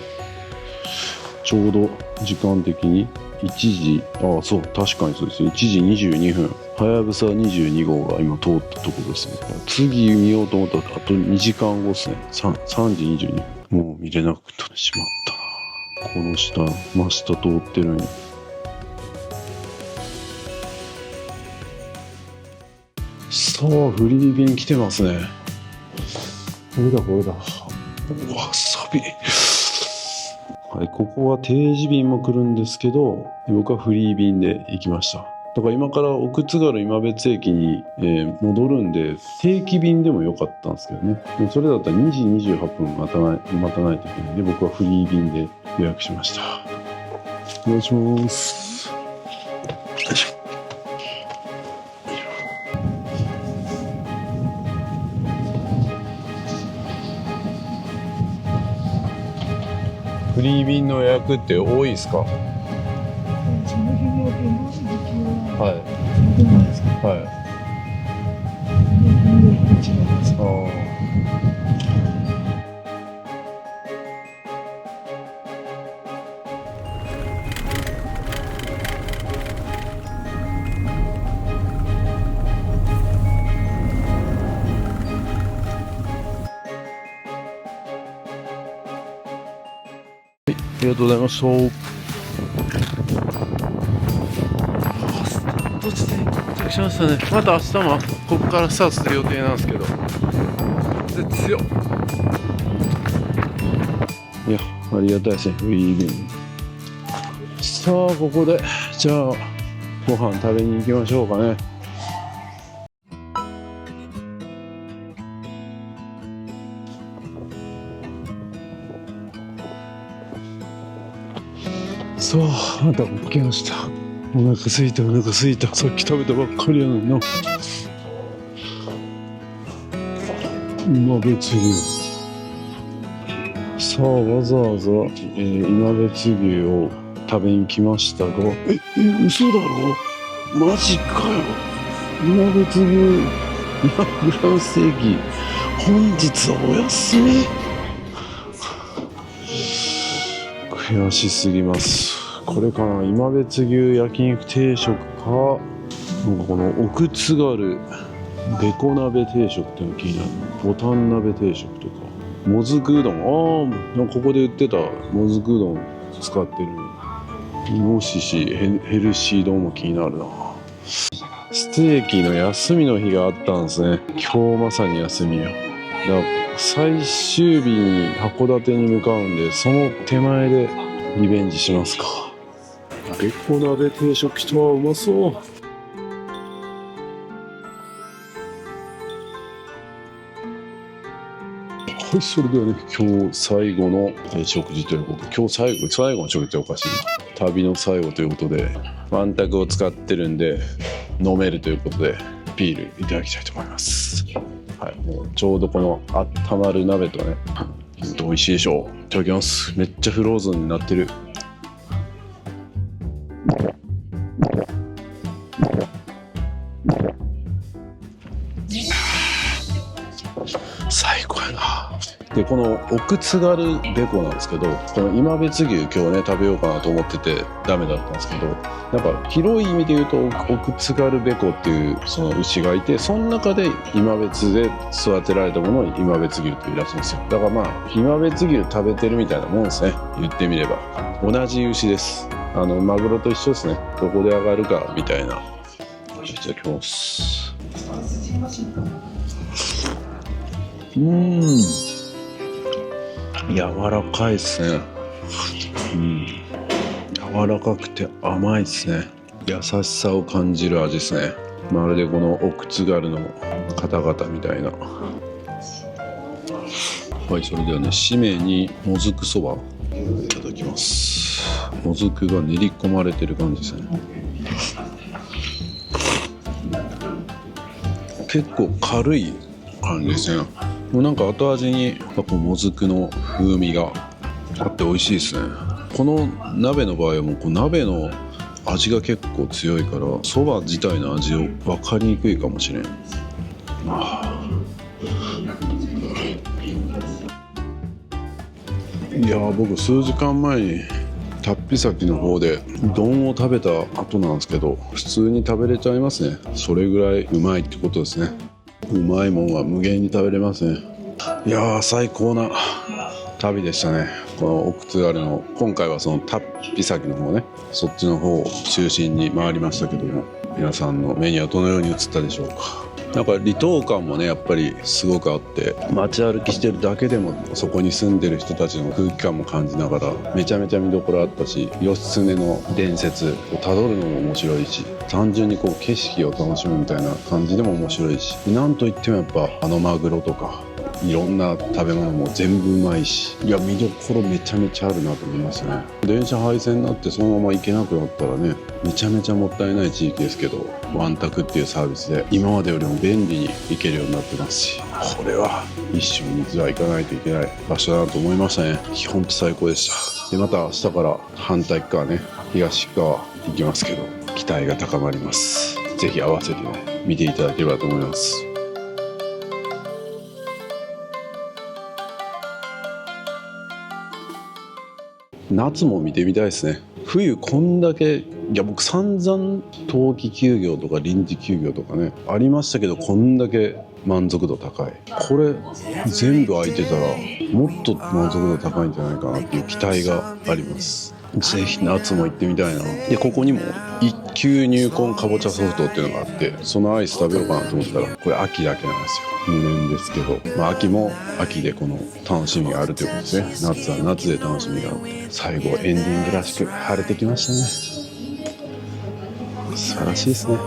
ちょうど時間的に1時、そう確かにそうですね、1時22分はやぶさ22号が今通ったところですね。次見ようと思ったらあと2時間後ですね。3時22分、もう見れなくなってしまったな。この下真下通ってるんや。さあフリー便来てますね。これだこれだ、わさび。はい、ここは定時便も来るんですけど、僕はフリー便で行きました。だから今から奥津軽今別駅に、戻るんで定期便でもよかったんですけどね。でもそれだったら2時28分待たないといけないんで、僕はフリー便で予約しました。お願いします。よいしょ。フリー便の予約って多いですか？その日の便の時は、はいどうなんですか？はい。違いますか？ありがとうございました。スタート地点到着しましたね。また明日もここからスタートする予定なんですけど、風強っ。いや、ありがたいですね、フリー便。さあここでじゃあご飯食べに行きましょうかね。さあ、また起きました。お腹すいた、お腹すいた。さっき食べたばっかりやのにな。今別牛。さあ、わざわざ、今別牛を食べに来ましたが、嘘だろ？マジかよ。今別牛、フランステーキ、本日はお休み。悔しすぎます。これかな、今別牛焼肉定食か、なんかこの奥津軽べこ鍋定食っていうの気になる。ボタン鍋定食とか、もずくうどん、なんかここで売ってたもずくうどん使ってるイノシシヘルシー丼も気になるな。ステーキの休みの日があったんですね。今日まさに休みよ。だから最終日に函館に向かうんで、その手前でリベンジしますか。べこ鍋定食とはうまそう。はい、それではね、今日最後の食事ということで、今日最後の食事っておかしいな。旅の最後ということで、ワンタクを使ってるんで、飲めるということで、ビールいただきたいと思います。はい、もうちょうどこの温まる鍋とね、美味しいでしょう。いただきます。めっちゃフローズンになってる。最高やな。でこの奥津軽べこなんですけど、この今別牛今日ね食べようかなと思っててダメだったんですけど、なんか広い意味で言うと奥津軽べこっていうその牛がいて、その中で今別で育てられたものを今別牛というらしいんですよ。だからまあ今別牛食べてるみたいなもんですね、言ってみれば。同じ牛です。マグロと一緒ですね。どこで上がるかみたいな。いただきます。柔らかいですね。柔らかくて甘いですね。優しさを感じる味ですね。まるでこの奥津軽の方々みたいな。はい、それではね、締めにもずくそばいただきます。もずくが練り込まれてる感じですね。結構軽い感じですね。もうなんか後味にもずくの風味があって美味しいですね。この鍋の場合はもう鍋の味が結構強いから、そば自体の味を分かりにくいかもしれん。いや僕数時間前に龍飛崎の方でうどんを食べた後なんですけど、普通に食べれちゃいますね。それぐらいうまいってことですね。うまいもんは無限に食べれますね。いやー最高な旅でしたね。この奥津軽の今回はその龍飛崎の方ね、そっちの方を中心に回りましたけども、皆さんの目にはどのように映ったでしょうか。なんか離島感もねやっぱりすごくあって、街歩きしてるだけでもそこに住んでる人たちの空気感も感じながら、めちゃめちゃ見どころあったし、義経の伝説をたどるのも面白いし、単純にこう景色を楽しむみたいな感じでも面白いし、なんといってもやっぱマグロとかいろんな食べ物も全部うまいし、いや見どころめちゃめちゃあるなと思いますね。電車廃線になってそのまま行けなくなったらね、めちゃめちゃもったいない地域ですけど、ワンタクっていうサービスで今までよりも便利に行けるようになってますし、これは一生に一度は行かないといけない場所だなと思いましたね。本当最高でした。でまた明日から反対側ね、東側行きますけど、期待が高まります。ぜひ合わせてね見ていただければと思います。夏も見てみたいですね。冬こんだけ、いや僕散々冬季休業とか臨時休業とかねありましたけど、こんだけ満足度高い、これ全部空いてたらもっと満足度高いんじゃないかなっていう期待があります。ぜひ夏も行ってみたいな。でここにも一級入魂かぼちゃソフトっていうのがあって、そのアイス食べようかなと思ったらこれ秋だけなんですよ。無念ですけど、まあ、秋も秋でこの楽しみがあるということですね。夏は夏で楽しみがある。最後エンディングらしく晴れてきましたね。素晴らしいですね。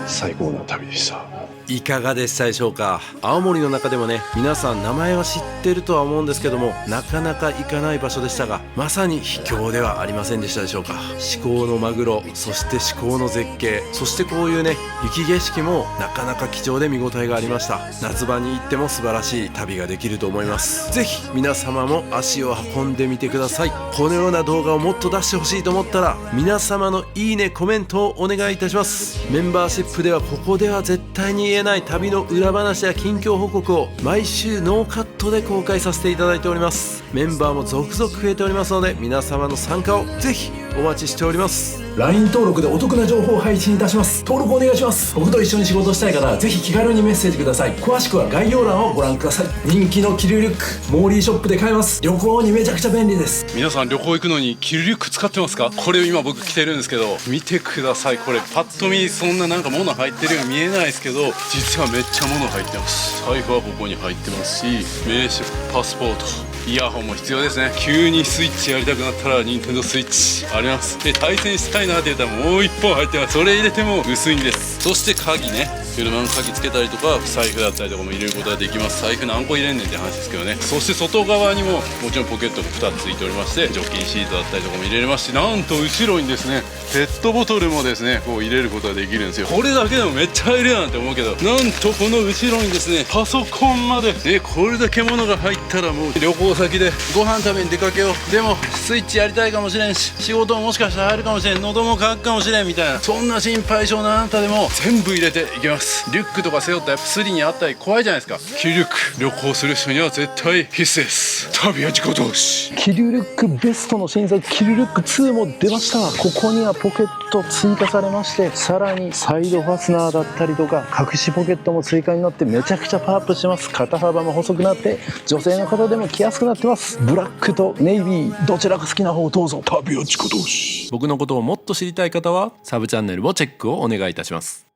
最高な旅でした。いかがでしたでしょうか。青森の中でもね、皆さん名前は知ってるとは思うんですけども、なかなか行かない場所でしたが、まさに秘境ではありませんでしたでしょうか。至高のマグロ、そして至高の絶景、そしてこういうね雪景色もなかなか貴重で見応えがありました。夏場に行っても素晴らしい旅ができると思います。ぜひ皆様も足を運んでみてください。このような動画をもっと出してほしいと思ったら、皆様のいいねコメントをお願いいたします。メンバーシップではここでは絶対に言えない旅の裏話や近況報告を毎週ノーカットで公開させていただいております。メンバーも続々増えておりますので、皆様の参加をぜひお待ちしております。 LINE 登録でお得な情報を配信いたします。登録お願いします。僕と一緒に仕事したい方はぜひ気軽にメッセージください。詳しくは概要欄をご覧ください。人気の気流リュックモーリーショップで買えます。旅行にめちゃくちゃ便利です。皆さん旅行行くのにキルリュック使ってますか？これ今僕着てるんですけど、見てください。これパッと見そんななんか物入ってるように見えないですけど、実はめっちゃ物入ってます。財布はここに入ってますし、名刺、パスポート、イヤホンも必要ですね。急にスイッチやりたくなったら任天堂スイッチあります。で対戦したいなって言ったらもう1本入ってます。それ入れても薄いんです。そして鍵ね、車の鍵つけたりとか財布だったりとかも入れることができます。財布何個入れんねんって話ですけどね。そして外側にももちろんポケットが2つついておりまして、除菌シートだったりとかも入れれますし、なんと後ろにですねペットボトルもですねこう入れることができるんですよ。これだけでもめっちゃ入るやんって思うけど、なんとこの後ろにですねパソコンまでね、これだけ物が入ったらもう旅行先でご飯食べに出かけよう、でもスイッチやりたいかもしれんし、仕事ももしかしたら入るかもしれん、喉も渇くかもしれんみたいな、そんな心配性なあなたでも全部入れていきます。リュックとか背負ったらスリにあったり怖いじゃないですか。キルリュック旅行する人には絶対必須です。旅は自己投資。気流リュックベストの新作気流リュック2も出ました。ここにはポケット追加されまして、さらにサイドファスナーだったりとか隠しポケットも追加になってめちゃくちゃパワーアップしてます。肩幅も細くなって女性の方でも着やすくなってます。ブラックとネイビーどちらか好きな方をどうぞ。旅は自己投資。僕のことをもっと知りたい方はサブチャンネルをチェックをお願いいたします。